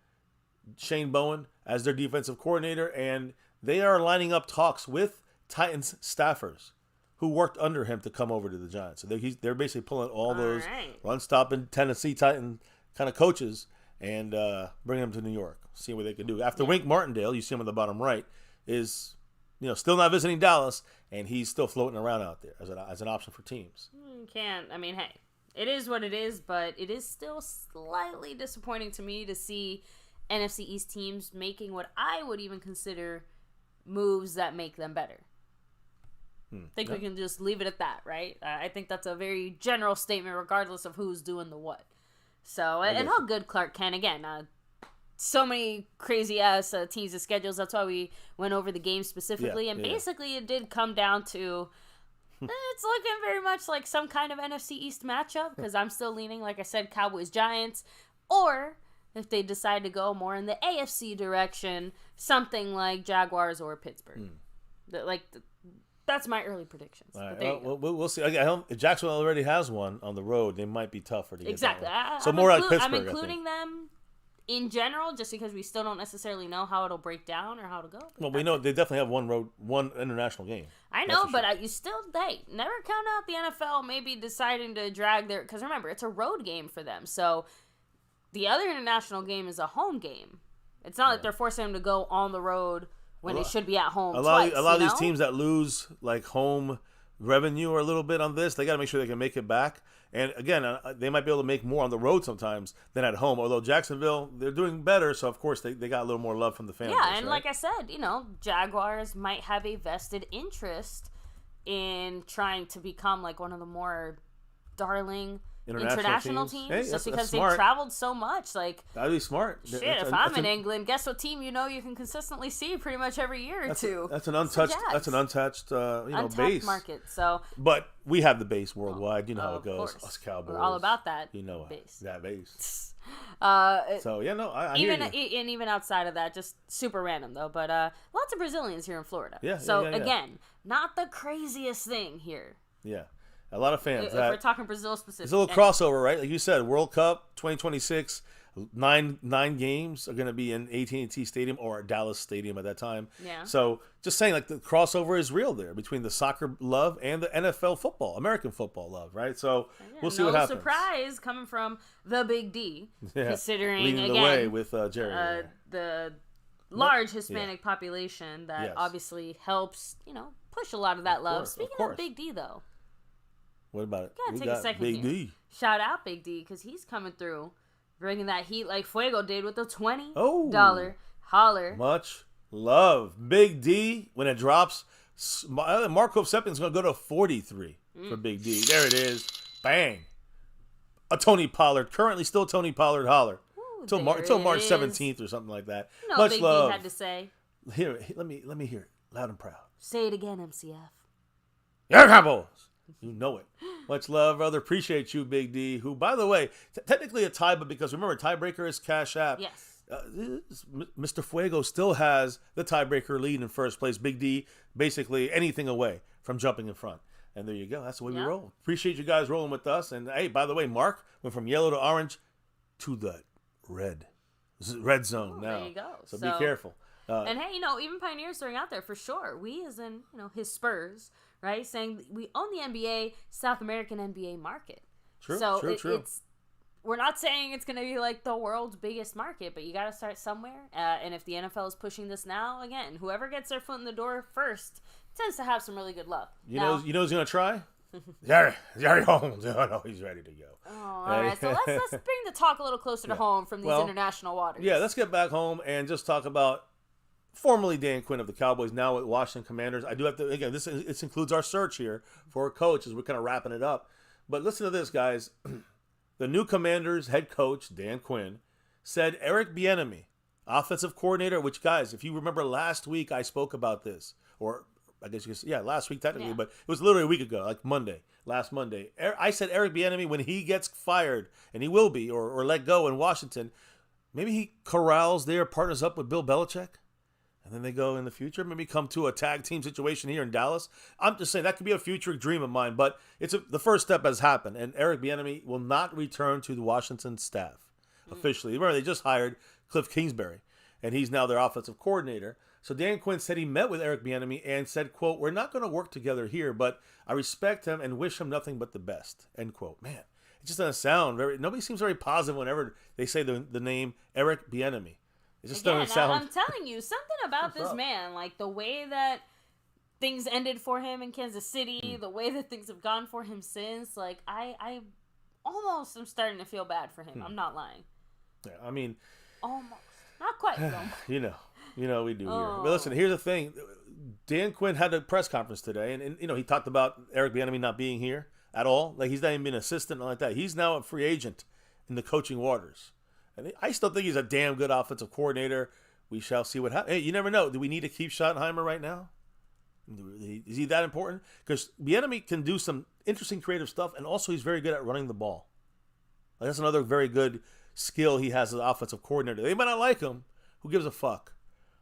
Shane Bowen as their defensive coordinator, and they are lining up talks with Titans staffers who worked under him to come over to the Giants. So they're basically pulling all those run-stopping Tennessee Titan kind of coaches and bringing them to New York, seeing what they can do. After Wink Martindale, you see him on the bottom right, is still not visiting Dallas, and he's still floating around out there as an option for teams. Can't. I mean, hey, it is what it is, but it is still slightly disappointing to me to see NFC East teams making what I would even consider moves that make them better. I think we can just leave it at that, right? I think that's a very general statement regardless of who's doing the what. So, and how good Clark Kent, again, so many crazy-ass teams and schedules. That's why we went over the game specifically. And basically it did come down to It's looking very much like some kind of NFC East matchup because I'm still leaning, like I said, Cowboys-Giants. Or if they decide to go more in the AFC direction, something like Jaguars or Pittsburgh. That's my early predictions. All right. We'll see. If Jacksonville already has one on the road, they might be tougher to get. Exactly. So more like Pittsburgh. I'm including them in general, just because we still don't necessarily know how it'll break down or how to go. Well, we know they definitely have one international game. I know, but you still, never count out the NFL maybe deciding to drag their, because remember, it's a road game for them. So the other international game is a home game. It's not like they're forcing them to go on the road when they should be at home twice. A lot of these teams that lose like home revenue or a little bit on this, they got to make sure they can make it back. And again, they might be able to make more on the road sometimes than at home. Although Jacksonville, they're doing better, so of course they got a little more love from the fans. Yeah, and like I said, Jaguars might have a vested interest in trying to become like one of the more darling international teams. Hey, just because smart. they've traveled so much. Like, that'd be smart. Shit, if I'm in England, guess what team you can consistently see pretty much every year or two. That's an untouched untapped base market. So, but we have the base worldwide. You know how it goes. Course. Us Cowboys, we're all about that. Base. That base. So I even hear you. And even outside of that, just super random though. But lots of Brazilians here in Florida. Yeah. So again, not the craziest thing here. Yeah. A lot of fans. If we're talking Brazil specifically. There's a little crossover, right? Like you said, World Cup 2026, nine games are going to be in AT&T Stadium or Dallas Stadium at that time. Yeah. So just saying, like the crossover is real there between the soccer love and the NFL football, American football love, right? So we'll see what happens. No surprise coming from the Big D, considering leading again the way with Jerry. the large Hispanic population that obviously helps, push a lot of that love. Speaking of Big D, though. What about it? Gotta take a second Big here. D. Shout out Big D, because he's coming through, bringing that heat like Fuego did with the $20 holler. Much love. Big D, when it drops, Marco Sepin's going to go to 43 for Big D. There it is. Bang. A Tony Pollard. Currently still Tony Pollard holler. Until March 17th or something like that. Much Big love. D had to say. Here, let me hear it. Loud and proud. Say it again, MCF. Yeah, Cowboys. You know it. Much love, brother. Appreciate you, Big D. Who, by the way, technically a tie, but because remember, tiebreaker is Cash App. Yes. Mr. Fuego still has the tiebreaker lead in first place. Big D, basically anything away from jumping in front. And there you go. That's the way we roll. Appreciate you guys rolling with us. And hey, by the way, Mark went from yellow to orange to the red zone now. There you go. So be careful. And hey, even Pioneers throwing out there for sure. We, as in, his Spurs, right? Saying we own the NBA, South American NBA market. True, so true. We're not saying it's going to be like the world's biggest market, but you got to start somewhere. And if the NFL is pushing this now, again, whoever gets their foot in the door first tends to have some really good luck. You know who's going to try? Jerry Holmes. Oh, no, he's ready to go. Oh, all right. So let's bring the talk a little closer to home from these international waters. Yeah, let's get back home and just talk about formerly Dan Quinn of the Cowboys, now with Washington Commanders. I do have to, again, this includes our search here for a coach as we're kind of wrapping it up. But listen to this, guys. The new Commanders head coach, Dan Quinn, said Eric Bieniemy, offensive coordinator, which, guys, if you remember last week, I spoke about this. Or I guess you could say, last week technically, but it was literally a week ago, like last Monday. I said Eric Bieniemy, when he gets fired, and he will be, or let go in Washington, maybe he corrals their partners up with Bill Belichick. And then they go in the future, maybe come to a tag team situation here in Dallas. I'm just saying that could be a future dream of mine, but the first step has happened, and Eric Bieniemy will not return to the Washington staff officially. Remember, they just hired Cliff Kingsbury, and he's now their offensive coordinator. So Dan Quinn said he met with Eric Bieniemy and said, quote, "We're not going to work together here, but I respect him and wish him nothing but the best," end quote. Man, it just doesn't sound nobody seems very positive whenever they say the name Eric Bieniemy. It just doesn't sound. I'm telling you, something about this man, like the way that things ended for him in Kansas City, the way that things have gone for him since, like I almost am starting to feel bad for him. I'm not lying. Yeah, I mean, almost, not quite. Though. you know we do here. But listen, here's the thing. Dan Quinn had a press conference today, and he talked about Eric Bieniemy not being here at all. Like he's not even been an assistant or like that. He's now a free agent in the coaching waters. And I still think he's a damn good offensive coordinator. We shall see what happens. Hey, you never know. Do we need to keep Schottenheimer right now? Is he that important? Because Bieniemy can do some interesting creative stuff, and also he's very good at running the ball. Like, that's another very good skill he has as an offensive coordinator. They might not like him. Who gives a fuck?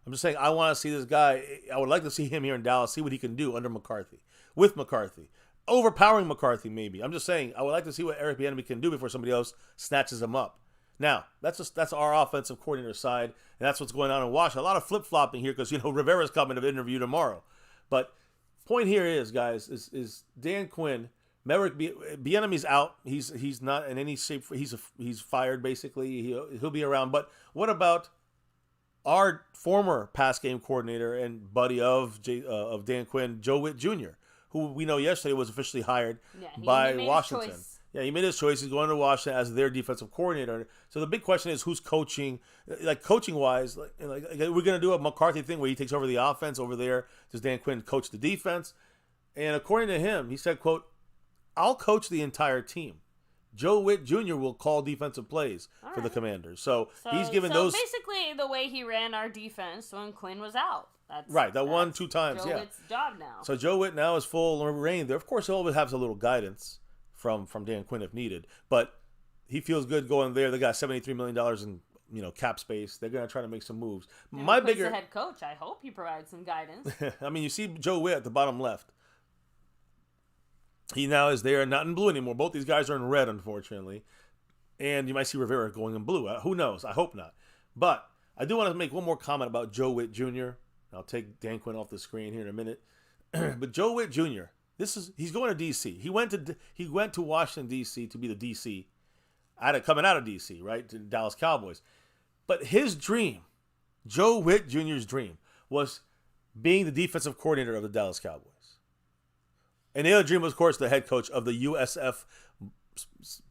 I'm just saying I want to see this guy. I would like to see him here in Dallas, see what he can do under McCarthy, with McCarthy. Overpowering McCarthy, maybe. I'm just saying I would like to see what Eric Bieniemy can do before somebody else snatches him up. Now, that's our offensive coordinator side, and that's what's going on in Washington. A lot of flip-flopping here because, Rivera's coming to interview tomorrow. But point here is, guys, is Dan Quinn, Bieniemy's out. He's not in any shape. He's fired, basically. He'll be around. But what about our former pass game coordinator and buddy of Dan Quinn, Joe Witt Jr., who we know yesterday was officially hired by Washington. Yeah, he made his choice. He's going to Washington as their defensive coordinator. So the big question is who's coaching, coaching-wise. We're going to do a McCarthy thing where he takes over the offense over there. Does Dan Quinn coach the defense? And according to him, he said, quote, "I'll coach the entire team. Joe Witt Jr. will call defensive plays for the Commanders." So he's given those. Basically, the way he ran our defense when Quinn was out. That's 1-2 times. Joe Witt's job now. So Joe Witt now is full reign there. Of course, he'll always have a little guidance from Dan Quinn if needed, but he feels good going there. They got $73 million in cap space. They're going to try to make some moves. And Quinn's the head coach. I hope he provides some guidance. I mean, you see Joe Witt at the bottom left. He now is there, not in blue anymore. Both these guys are in red, unfortunately. And you might see Rivera going in blue. Who knows? I hope not. But I do want to make one more comment about Joe Witt Jr. I'll take Dan Quinn off the screen here in a minute. But Joe Witt Jr., he's going to D.C. He went to Washington, D.C. to be the D.C. coming out of D.C., right, to Dallas Cowboys. But his dream, Joe Witt Jr.'s dream, was being the defensive coordinator of the Dallas Cowboys. And the other dream was, of course, the head coach of the USF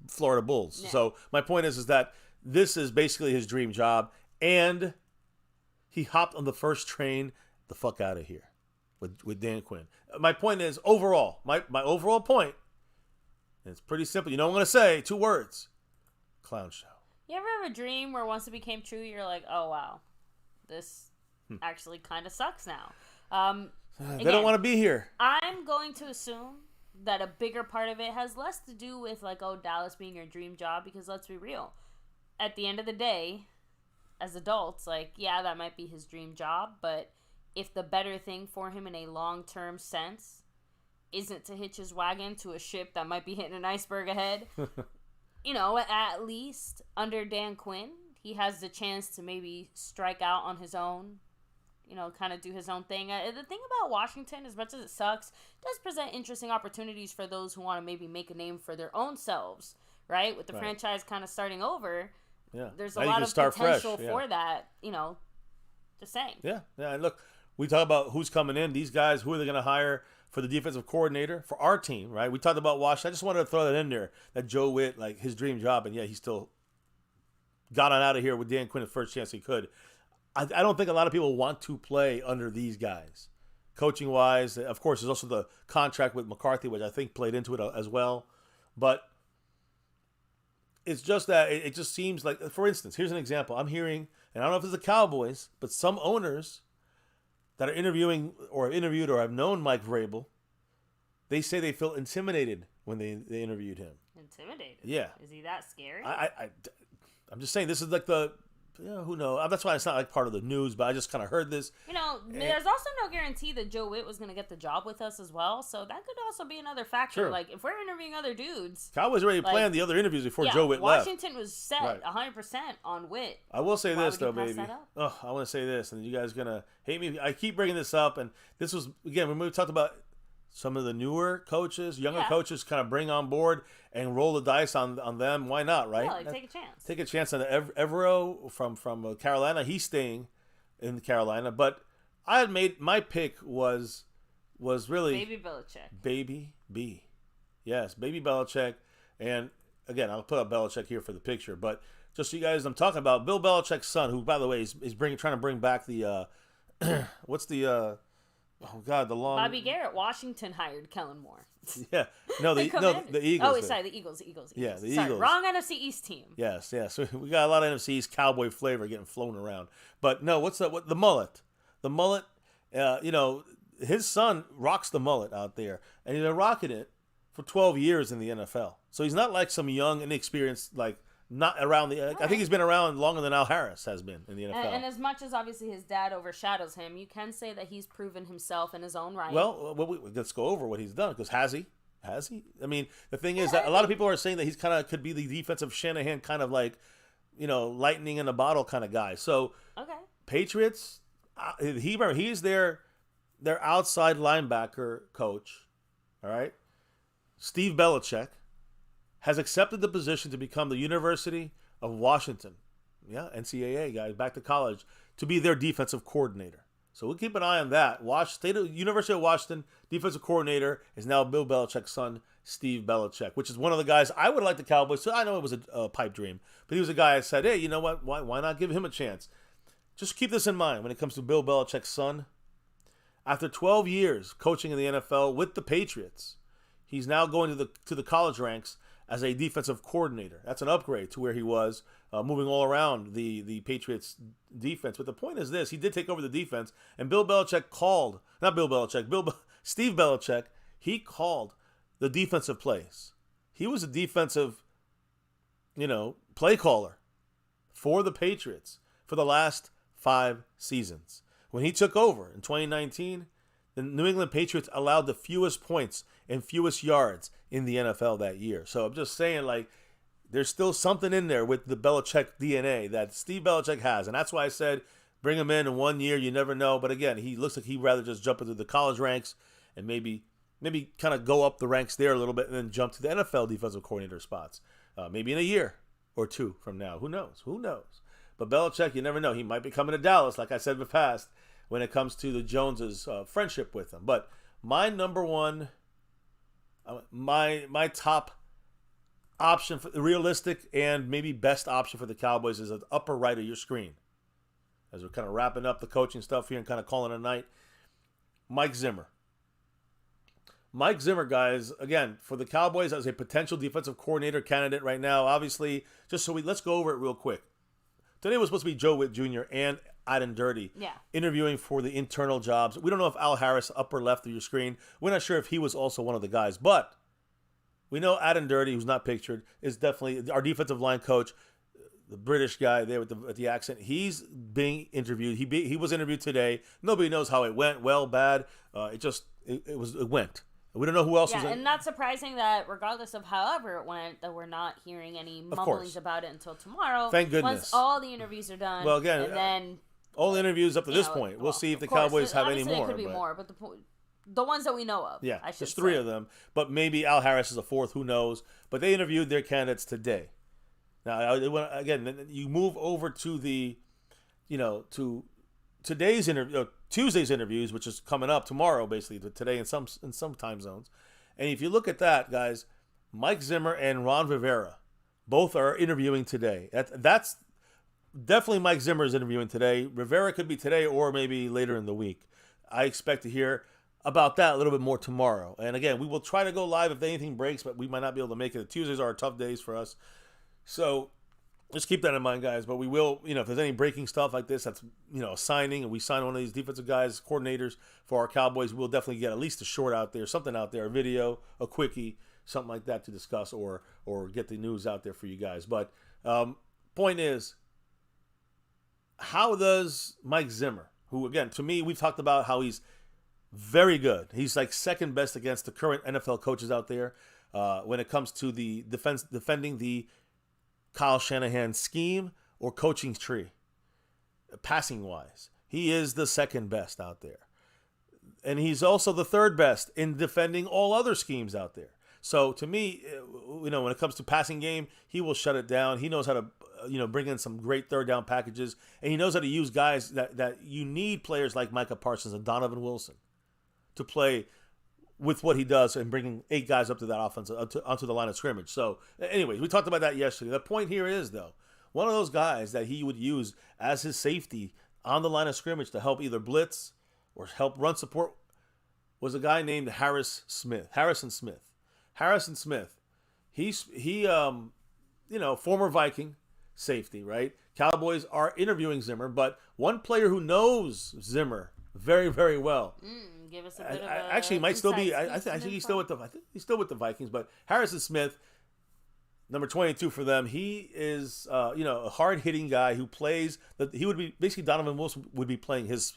Florida Bulls. Yeah. So my point is that this is basically his dream job, and he hopped on the first train the fuck out of here with Dan Quinn. My point is, overall, my overall point, and it's pretty simple. You know what I'm going to say? 2 words. Clown show. You ever have a dream where once it became true, you're like, oh, wow, this actually kind of sucks now. They don't want to be here. I'm going to assume that a bigger part of it has less to do with, Dallas being your dream job, because let's be real. At the end of the day, as adults, that might be his dream job, but if the better thing for him in a long-term sense isn't to hitch his wagon to a ship that might be hitting an iceberg ahead, at least under Dan Quinn, he has the chance to maybe strike out on his own, kind of do his own thing. The thing about Washington, as much as it sucks, does present interesting opportunities for those who want to maybe make a name for their own selves, right? With the franchise kind of starting over, there's a lot of potential for that, just saying. Yeah, and look, we talk about who's coming in. These guys, who are they going to hire for the defensive coordinator for our team, right? We talked about Washington. I just wanted to throw that in there, that Joe Witt, his dream job, and he still got on out of here with Dan Quinn the first chance he could. I don't think a lot of people want to play under these guys. Coaching-wise, of course, there's also the contract with McCarthy, which I think played into it as well. But it's just that it just seems like, for instance, here's an example. I'm hearing, and I don't know if it's the Cowboys, but some owners that are interviewed or have known Mike Vrabel, they say they feel intimidated when they interviewed him. Intimidated? Yeah. Is he that scary? I'm just saying, this is who knows? That's why it's not part of the news, but I just kind of heard this. There's also no guarantee that Joe Witt was going to get the job with us as well, so that could also be another factor. Sure. If we're interviewing other dudes. Cowboys already planned the other interviews before Joe Witt left. Washington was set 100% on Witt. I will say this, though, baby. I want to say this, and you guys are going to hate me. I keep bringing this up, and this was, again, when we talked about some of the newer coaches, younger coaches, kind of bring on board and roll the dice on them. Why not, right? Yeah, take a chance. Take a chance on Evero from Carolina. He's staying in Carolina, but I had made my pick was really Baby Belichick. Baby B, yes, Baby Belichick. And again, I'll put up Belichick here for the picture, but just so you guys, I'm talking about Bill Belichick's son, who, by the way, is trying to bring back the what's the oh God, the long Bobby Garrett. Washington hired Kellen Moore. Yeah, the Eagles. Oh, sorry, the Eagles. Yeah, the Eagles. Eagles. Wrong NFC East team. Yes. So we got a lot of NFC East cowboy flavor getting flown around. But no, the mullet? The mullet. his son rocks the mullet out there, and he's been rocking it for 12 years in the NFL. So he's not like some young, inexperienced, like not around the. I think he's been around longer than Al Harris has been in the NFL. And as much as obviously his dad overshadows him, you can say that he's proven himself in his own right. Well, let's go over what he's done, because has he? Has he? I mean, the thing is that a lot of people are saying that he's kind of could be the defensive Shanahan, kind of like, lightning in a bottle kind of guy. So Patriots, he's their outside linebacker coach. All right, Steve Belichick has accepted the position to become the University of Washington, NCAA guys, back to college, to be their defensive coordinator. So we'll keep an eye on that. University of Washington defensive coordinator is now Bill Belichick's son, Steve Belichick, which is one of the guys I would like the Cowboys. So I know it was a pipe dream, but he was a guy I said, hey, you know what? Why not give him a chance? Just keep this in mind when it comes to Bill Belichick's son. After 12 years coaching in the NFL with the Patriots, he's now going to the college ranks as a defensive coordinator. That's an upgrade to where he was, moving all around the Patriots defense. But the point is this: he did take over the defense, and Steve Belichick, he called the defensive plays. He was a defensive, play caller for the Patriots for the last 5 seasons. When he took over in 2019, the New England Patriots allowed the fewest points and fewest yards in the NFL that year. So I'm just saying, like, there's still something in there with the Belichick DNA that Steve Belichick has. And that's why I said bring him in 1 year. You never know. But again, he looks like he'd rather just jump into the college ranks and maybe kind of go up the ranks there a little bit and then jump to the NFL defensive coordinator spots. Maybe in a year or two from now. Who knows? But Belichick, you never know. He might be coming to Dallas, like I said in the past, when it comes to the Joneses' friendship with him. But my number one, my top option, for the realistic and maybe best option for the Cowboys, is at the upper right of your screen. As we're kind of wrapping up the coaching stuff here and kind of calling it a night, Mike Zimmer. Mike Zimmer, guys, again, for the Cowboys as a potential defensive coordinator candidate right now, obviously, let's go over it real quick. Today was supposed to be Joe Witt Jr. and Adam Dirty interviewing for the internal jobs. We don't know if Al Harris, upper left of your screen, we're not sure if he was also one of the guys. But we know Adam Dirty, who's not pictured, is definitely our defensive line coach, the British guy there with the accent. He's being interviewed. He was interviewed today. Nobody knows how it went, well, bad. It went. We don't know who else was in. And not surprising that regardless of however it went, that we're not hearing any mumblings about it until tomorrow. Thank goodness. Once all the interviews are done. Well, again, and then all the interviews up to this point. We'll see if the Cowboys have any more. It could be more, but the ones that we know of. Yeah, I should there's 3 of them. But maybe Al Harris is a 4th. Who knows? But they interviewed their candidates today. Now, again, you move over to to today's interview, Tuesday's interviews, which is coming up tomorrow, basically today in some time zones. And if you look at that, guys, Mike Zimmer and Ron Rivera both are interviewing today. That's definitely Mike Zimmer is interviewing today. Rivera could be today or maybe later in the week. I expect to hear about that a little bit more tomorrow. And again, we will try to go live if anything breaks, but we might not be able to make it. Tuesdays are tough days for us. So just keep that in mind, guys. But we will, if there's any breaking stuff like this, that's, a signing, and we sign one of these defensive guys, coordinators for our Cowboys, we'll definitely get at least a short out there, something out there, a video, a quickie, something like that to discuss or get the news out there for you guys. But point is, how does Mike Zimmer, who, again, to me, we've talked about how he's very good. He's like second best against the current NFL coaches out there when it comes to the defending the Kyle Shanahan scheme or coaching tree, passing wise. He is the second best out there. And he's also the third best in defending all other schemes out there. So to me, when it comes to passing game, he will shut it down. He knows how to, bring in some great third down packages, and he knows how to use guys that you need players like Micah Parsons and Donovan Wilson to play with what he does and bringing 8 guys up to that offense, onto the line of scrimmage. So anyways, we talked about that yesterday. The point here is, though, one of those guys that he would use as his safety on the line of scrimmage to help either blitz or help run support was a guy named Harrison Smith. Harrison Smith. He former Viking safety, right? Cowboys are interviewing Zimmer, but one player who knows Zimmer very, very well. Give us a bit of Actually, might still be. I think he's still info. with the. I think he's still with the Vikings. But Harrison Smith, number 22 for them. He is, a hard hitting guy who plays. That he would be basically Donovan Wilson would be playing his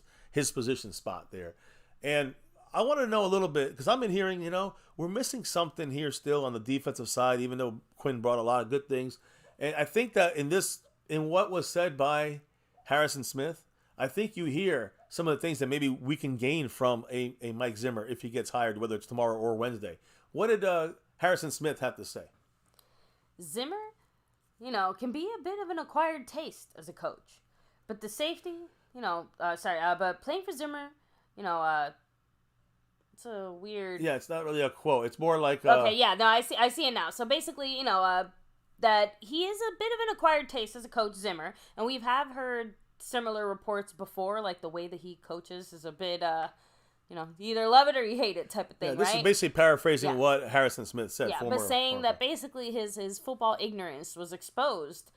position spot there, and I want to know a little bit because I've been hearing, we're missing something here still on the defensive side, even though Quinn brought a lot of good things, and I think that in what was said by Harrison Smith, I think you hear some of the things that maybe we can gain from a Mike Zimmer if he gets hired, whether it's tomorrow or Wednesday. What did Harrison Smith have to say? Zimmer, can be a bit of an acquired taste as a coach. But the safety, but playing for Zimmer, it's a weird... Yeah, it's not really a quote. It's more like... Okay, yeah, no, I see it now. So basically, that he is a bit of an acquired taste as a coach, Zimmer. And we have heard similar reports before, like the way that he coaches is a bit... you either love it or you hate it type of thing, this right? is basically paraphrasing what Harrison Smith said. Yeah, but saying that basically his football ignorance was exposed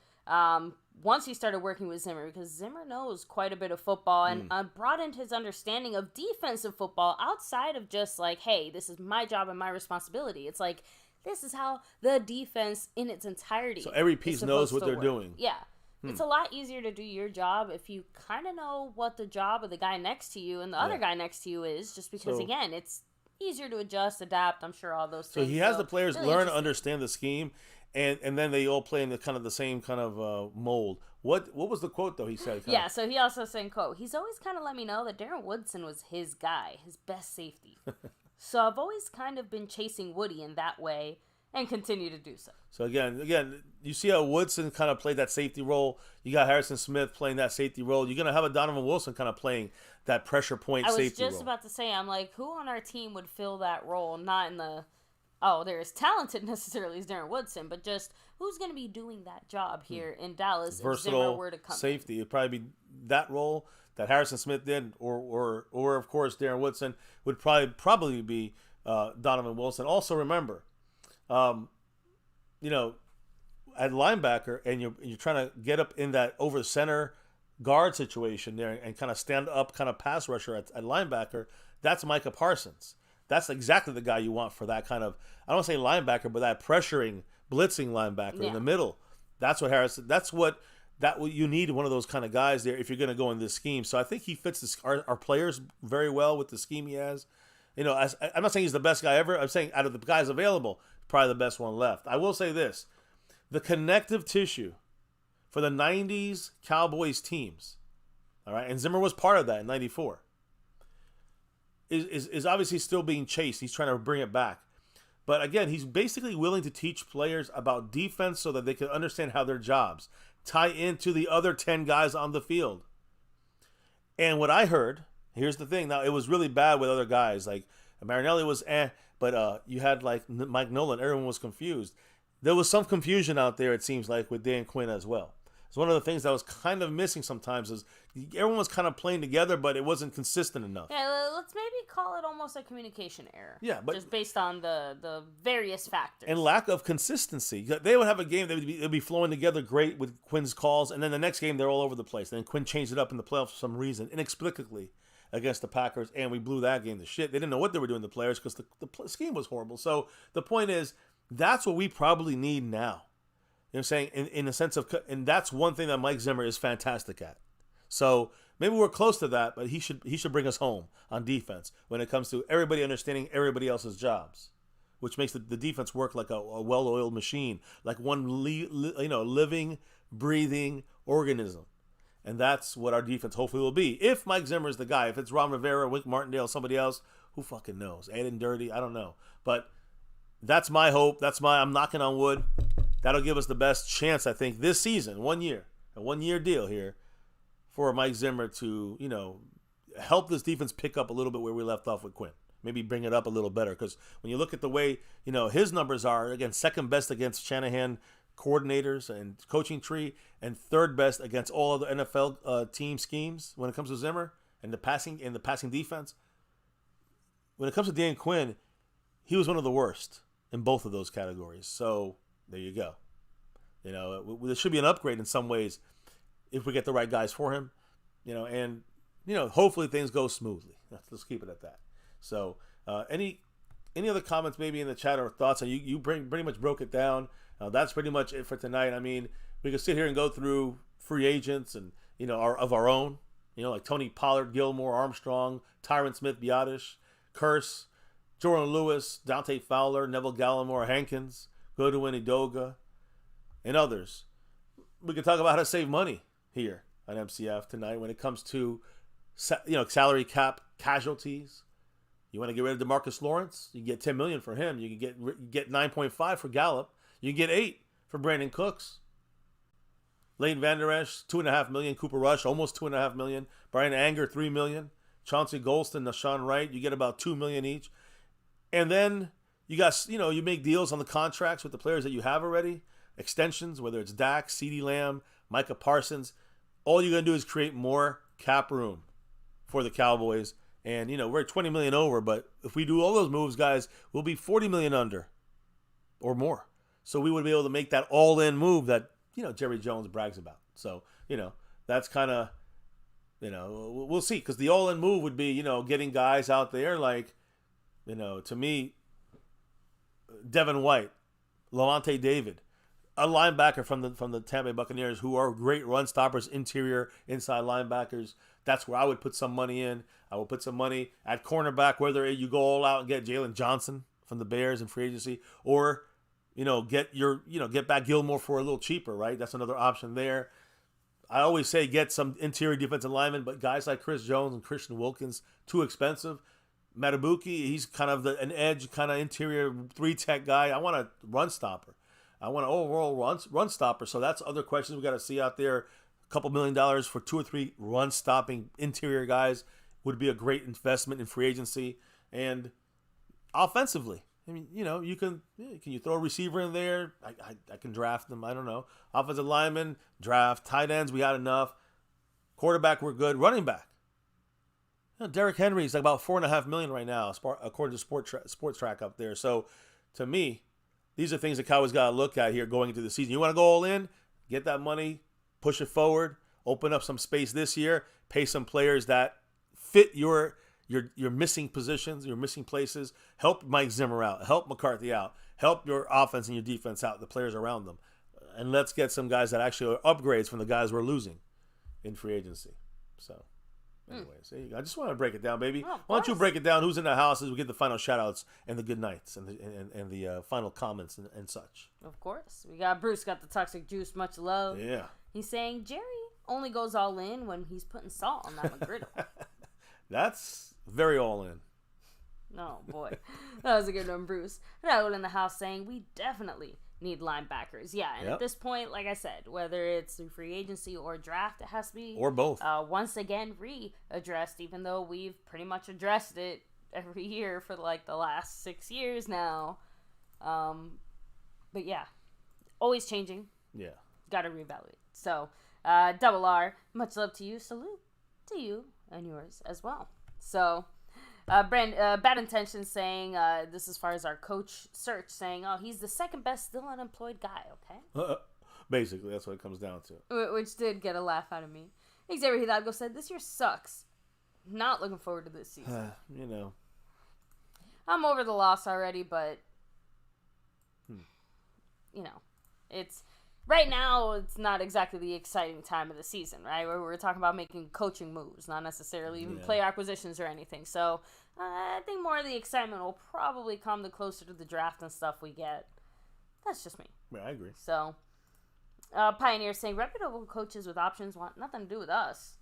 once he started working with Zimmer, because Zimmer knows quite a bit of football and broadened his understanding of defensive football outside of just like, hey, this is my job and my responsibility. It's like, this is how the defense in its entirety. So every piece knows what they're doing. Yeah. It's a lot easier to do your job if you kind of know what the job of the guy next to you and the other guy next to you is, just because, again, it's easier to adjust, adapt, I'm sure all those things. So he has the players really learn to understand the scheme, and then they all play in the same kind of mold. What was the quote, though, he said? So he also said, quote, he's always kind of let me know that Darren Woodson was his guy, his best safety. So I've always kind of been chasing Woody in that way, and continue to do so. So again, you see how Woodson kind of played that safety role. You got Harrison Smith playing that safety role. You're going to have a Donovan Wilson kind of playing that pressure point safety role. I was just about to say, I'm like, who on our team would fill that role? Not in the, they're as talented necessarily as Darren Woodson, but just who's going to be doing that job here in Dallas if Zimmer were to come safety. It'd probably be that role that Harrison Smith did, or of course Darren Woodson would probably be Donovan Wilson. Also remember, at linebacker, and you're trying to get up in that over center guard situation there and kind of stand up kind of pass rusher at linebacker. That's Micah Parsons. That's exactly the guy you want for that kind of, I don't want to say linebacker, but that pressuring, blitzing linebacker in the middle. That's what Harrison. That's what you need, one of those kind of guys there if you're going to go in this scheme. So I think he fits our players very well with the scheme he has. I'm not saying he's the best guy ever. I'm saying out of the guys available, probably the best one left. I will say this. The connective tissue for the 90s Cowboys teams, all right, and Zimmer was part of that in 94, is obviously still being chased. He's trying to bring it back. But again, he's basically willing to teach players about defense so that they can understand how their jobs tie into the other 10 guys on the field. And what I heard, here's the thing. Now, it was really bad with other guys. Like, Marinelli was but you had, like, Mike Nolan. Everyone was confused. There was some confusion out there, it seems like, with Dan Quinn as well. It's one of the things that was kind of missing sometimes is everyone was kind of playing together, but it wasn't consistent enough. Yeah, let's maybe call it almost a communication error. Yeah, but just based on the various factors. And lack of consistency. They would have a game that would be flowing together great with Quinn's calls, and then the next game they're all over the place. And then Quinn changed it up in the playoffs for some reason, inexplicably, against the Packers, and we blew that game to shit. They didn't know what they were doing, the players, because the scheme was horrible. So the point is, that's what we probably need now. You know what I'm saying? In a sense of, and that's one thing that Mike Zimmer is fantastic at. So maybe we're close to that, but he should bring us home on defense when it comes to everybody understanding everybody else's jobs, which makes the defense work like a well-oiled machine, like one living, breathing organism. And that's what our defense hopefully will be. If Mike Zimmer is the guy, if it's Ron Rivera, Wink Martindale, somebody else, who fucking knows? Aiden Dirty, I don't know. But that's my hope. I'm knocking on wood. That'll give us the best chance, I think, this season, 1 year, a 1 year deal here for Mike Zimmer to, help this defense pick up a little bit where we left off with Quinn. Maybe bring it up a little better, because when you look at the way, his numbers are, again, second best against Shanahan coordinators and coaching tree, and third best against all of the NFL team schemes when it comes to Zimmer and the passing defense. When it comes to Dan Quinn, he was one of the worst in both of those categories. So there you go. There should be an upgrade in some ways if we get the right guys for him. And hopefully things go smoothly. Let's keep it at that. So, any other comments maybe in the chat or thoughts? And you pretty much broke it down. That's pretty much it for tonight. I mean, we could sit here and go through free agents and of our own. Like Tony Pollard, Gilmore, Armstrong, Tyron Smith, Biotish, Curse, Jordan Lewis, Dante Fowler, Neville Gallimore, Hankins, Goodwin, Idoga, and others. We could talk about how to save money here on MCF tonight when it comes to salary cap casualties. You want to get rid of DeMarcus Lawrence? You get $10 million for him. You can get 9.5 for Gallup. You can get 8 for Brandon Cooks. Leighton Vander Esch, $2.5 million. Cooper Rush, almost $2.5 million. Brian Anger, $3 million. Chauncey Golston, Nashawn Wright, you get about $2 million each. And then you got, you make deals on the contracts with the players that you have already. Extensions, whether it's Dak, CeeDee Lamb, Micah Parsons. All you're going to do is create more cap room for the Cowboys. And, we're at $20 million over, but if we do all those moves, guys, we'll be $40 million under or more. So we would be able to make that all-in move that, Jerry Jones brags about. So, that's kind of, we'll see. Because the all-in move would be, getting guys out there like, to me, Devin White, Lavonte David, a linebacker from the Tampa Bay Buccaneers who are great run stoppers, interior, inside linebackers. That's where I would put some money in. I will put some money at cornerback, whether you go all out and get Jalen Johnson from the Bears in free agency, or get back Gilmore for a little cheaper, right? That's another option there. I always say get some interior defensive linemen, but guys like Chris Jones and Christian Wilkins, too expensive. Matabuki, he's kind of an edge, kind of interior 3-tech guy. I want a run stopper. I want an overall run stopper. So that's other questions we got to see out there. A couple $1 million for 2 or 3 run stopping interior guys would be a great investment in free agency. And offensively, I mean, can you throw a receiver in there? I can draft them. I don't know. Offensive lineman, draft. Tight ends, we got enough. Quarterback, we're good. Running back. Derrick Henry's like about $4.5 million right now, according to Sports Track up there. So, to me, these are things the Cowboys got to look at here going into the season. You want to go all in, get that money, push it forward, open up some space this year, pay some players that fit your missing positions, your missing places. Help Mike Zimmer out, help McCarthy out, help your offense and your defense out, the players around them, and let's get some guys that actually are upgrades from the guys we're losing in free agency. So. Anyways, I just want to break it down, baby. Oh, why don't you break it down? Who's in the house as we get the final shout-outs and the good nights and the final comments and such. Of course. We got Bruce, got the toxic juice, much love. Yeah. He's saying Jerry only goes all in when he's putting salt on that McGriddle. That's very all in. Oh, boy. That was a good one, Bruce. Raul in the house saying we definitely need linebackers. Yeah, and at this point, like I said, whether it's through free agency or draft, it has to be... Or both. Once again, readdressed, even though we've pretty much addressed it every year for, the last 6 years now. But, yeah. Always changing. Yeah. Gotta reevaluate. So, Double R, much love to you. Salute to you and yours as well. So... Bad Intentions saying, this is as far as our coach search, saying, he's the second best still unemployed guy, okay? Basically, that's what it comes down to. Which did get a laugh out of me. Xavier Hidalgo said, this year sucks. Not looking forward to this season. I'm over the loss already, but, it's... Right now, it's not exactly the exciting time of the season, right? Where we're talking about making coaching moves, not necessarily even player acquisitions or anything. So, I think more of the excitement will probably come the closer to the draft and stuff we get. That's just me. Yeah, I agree. So, Pioneer saying, reputable coaches with options want nothing to do with us.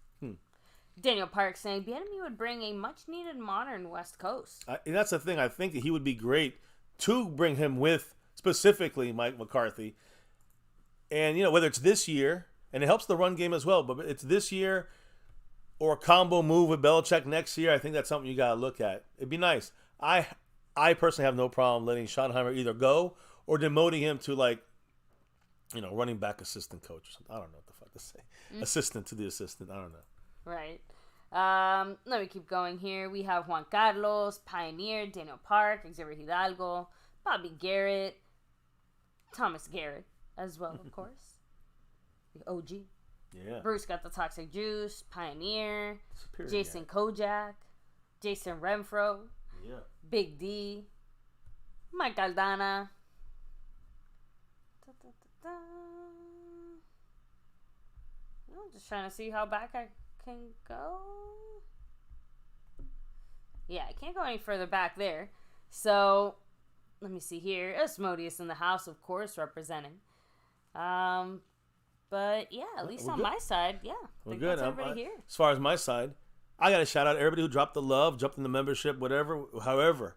Daniel Park saying, Bieniemy would bring a much-needed modern West Coast. And that's the thing. I think that he would be great to bring him with, specifically, Mike McCarthy. And, whether it's this year, and it helps the run game as well, but it's this year or a combo move with Belichick next year, I think that's something you got to look at. It'd be nice. I personally have no problem letting Schottenheimer either go or demoting him to, running back assistant coach or something. I don't know what the fuck to say. Assistant to the assistant. I don't know. Right. Let me keep going here. We have Juan Carlos, Pioneer, Daniel Park, Xavier Hidalgo, Bobby Garrett, Thomas Garrett. As well, of course. The OG. Yeah. Bruce got the Toxic Juice, Pioneer, Superior Jason gang. Kojak, Jason Renfro, Yeah. Big D, Mike Aldana. I'm just trying to see how back I can go. Yeah, I can't go any further back there. So, let me see here. Asmodeus in the house, of course, representing. But yeah, at least on my side, yeah. I think that's everybody here. As far as my side, I got to shout out everybody who dropped the love, jumped in the membership, whatever. However,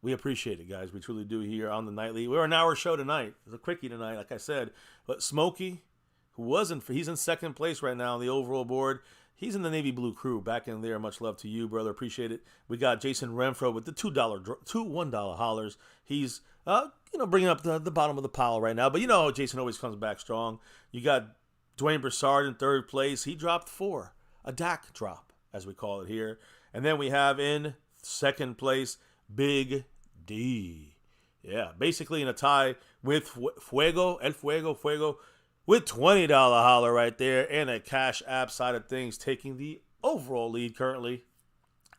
we appreciate it, guys. We truly do here on the nightly. We're an hour show tonight. It's a quickie tonight, like I said. But Smokey, he's in second place right now on the overall board. He's in the navy blue crew back in there. Much love to you, brother. Appreciate it. We got Jason Renfro with the $2 $1 hollers. He's bringing up the bottom of the pile right now. But you know Jason always comes back strong. You got Dwayne Broussard in third place. He dropped 4. A DAC drop, as we call it here. And then we have in second place Big D. Yeah, basically in a tie with Fuego, with $20 holler right there, and a Cash App side of things taking the overall lead currently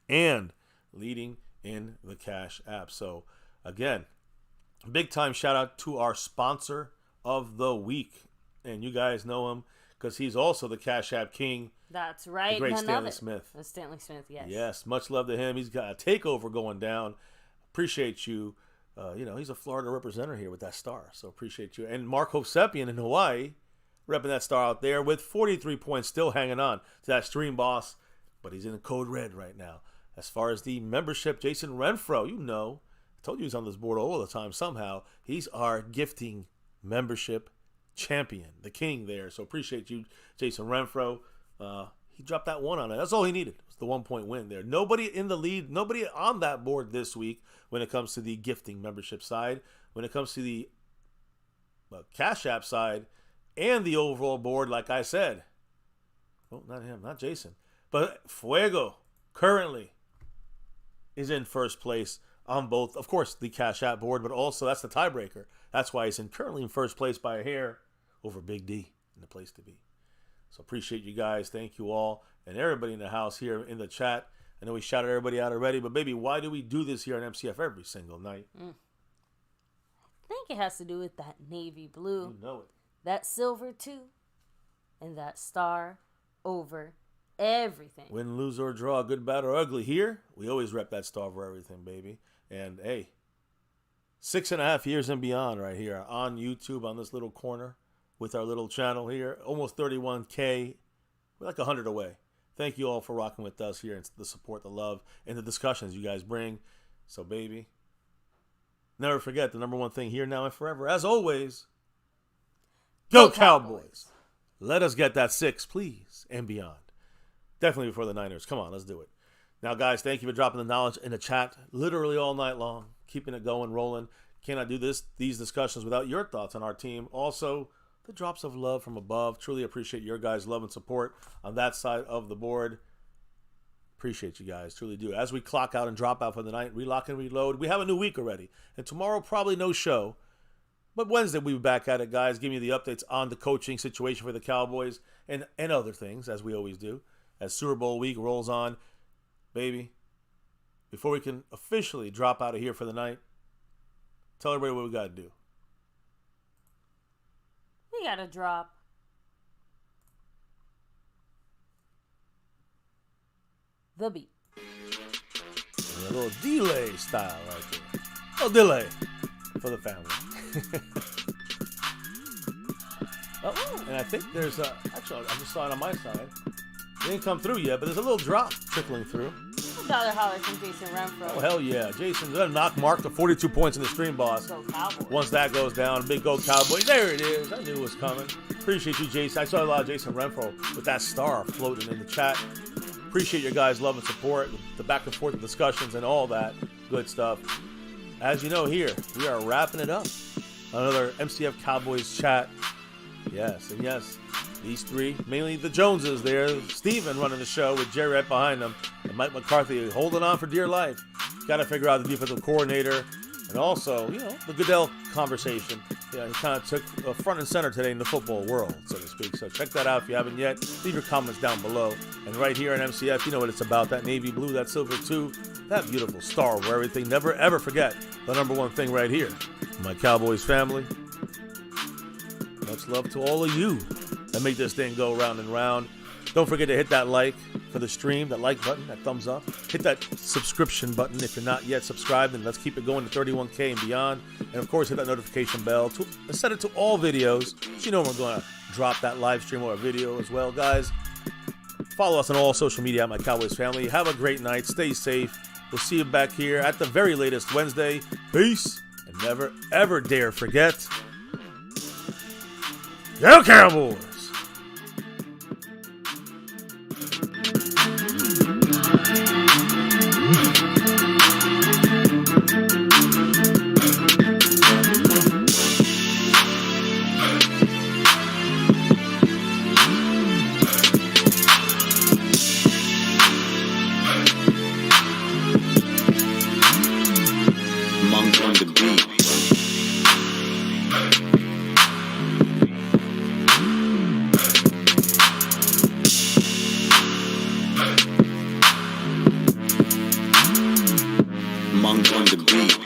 and leading in the Cash App. So again, big time shout out to our sponsor of the week. And you guys know him because he's also the Cash App king. That's right. The great Stanley Smith. Stanley Smith, yes. Yes, much love to him. He's got a takeover going down. Appreciate you. He's a Florida representative here with that star. So appreciate you. And Mark Hosepian in Hawaii, repping that star out there with 43 points, still hanging on to that stream boss. But he's in code red right now. As far as the membership, Jason Renfro, I told you he's on this board all the time somehow. He's our gifting membership champion, the king there. So appreciate you, Jason Renfro. He dropped that 1 on it. That's all he needed. It was the 1 point win there. Nobody in the lead, nobody on that board this week when it comes to the gifting membership side. When it comes to the Cash App side and the overall board, like I said. Oh, not him, not Jason. But Fuego currently is in first place on both, of course, the Cash App board, but also that's the tiebreaker. That's why he's currently in first place by a hair over Big D in the place to be. So appreciate you guys. Thank you all. And everybody in the house here in the chat. I know we shouted everybody out already, but baby, why do we do this here on MCF every single night? I think it has to do with that navy blue. You know it. That silver too. And that star over everything. Win, lose, or draw, good, bad, or ugly. Here, we always rep that star over everything, baby. And hey, 6.5 years and beyond right here on YouTube on this little corner. With our little channel here, almost 31K. We're like 100 away. Thank you all for rocking with us here and the support, the love, and the discussions you guys bring. So, baby, never forget the number one thing here, now, and forever. As always, go Cowboys. Let us get that 6, please, and beyond. Definitely before the Niners. Come on, let's do it. Now, guys, thank you for dropping the knowledge in the chat literally all night long, keeping it going, rolling. Cannot do these discussions without your thoughts on our team. Also, the drops of love from above. Truly appreciate your guys' love and support on that side of the board. Appreciate you guys. Truly do. As we clock out and drop out for the night, relock and reload. We have a new week already. And tomorrow, probably no show. But Wednesday, we'll be back at it, guys. Giving you the updates on the coaching situation for the Cowboys and other things, as we always do. As Super Bowl week rolls on. Baby, before we can officially drop out of here for the night, tell everybody what we got to do. We gotta drop the beat. A little delay style right there. A delay for the family. And I think there's actually, I just saw it on my side. It didn't come through yet, but there's a little drop trickling through. $1 holler from Jason Renfro. Oh, hell yeah. Jason's going to knock Mark to 42 points in the stream, boss. Go Cowboys. Once that goes down, big Go Cowboys. There it is. I knew it was coming. Appreciate you, Jason. I saw a lot of Jason Renfro with that star floating in the chat. Appreciate your guys' love and support, the back and forth discussions and all that good stuff. As you know here, we are wrapping it up. Another MCF Cowboys chat. Yes, and yes, these three, mainly the Joneses there. Steven running the show with Jerry right behind him. And Mike McCarthy holding on for dear life. Got to figure out the defensive coordinator. And also, the Goodell conversation. Yeah, he kind of took front and center today in the football world, so to speak. speak. So check that out if you haven't yet. Leave your comments down below. And right here on MCF, you know what it's about. That navy blue, that silver too, that beautiful star over everything. Never ever forget the #1 thing right here. My Cowboys family. Much love to all of you that make this thing go round and round. Don't forget to hit that like for the stream, that like button, that thumbs up. Hit that subscription button if you're not yet subscribed, and let's keep it going to 31K and beyond. And of course, hit that notification bell. Set it to all videos so you know we're going to drop that live stream or a video as well, guys. Follow us on all social media at My Cowboys Family. Have a great night. Stay safe. We'll see you back here at the very latest Wednesday. Peace. And never, ever dare forget, Go Cowboys! Monk on the beat.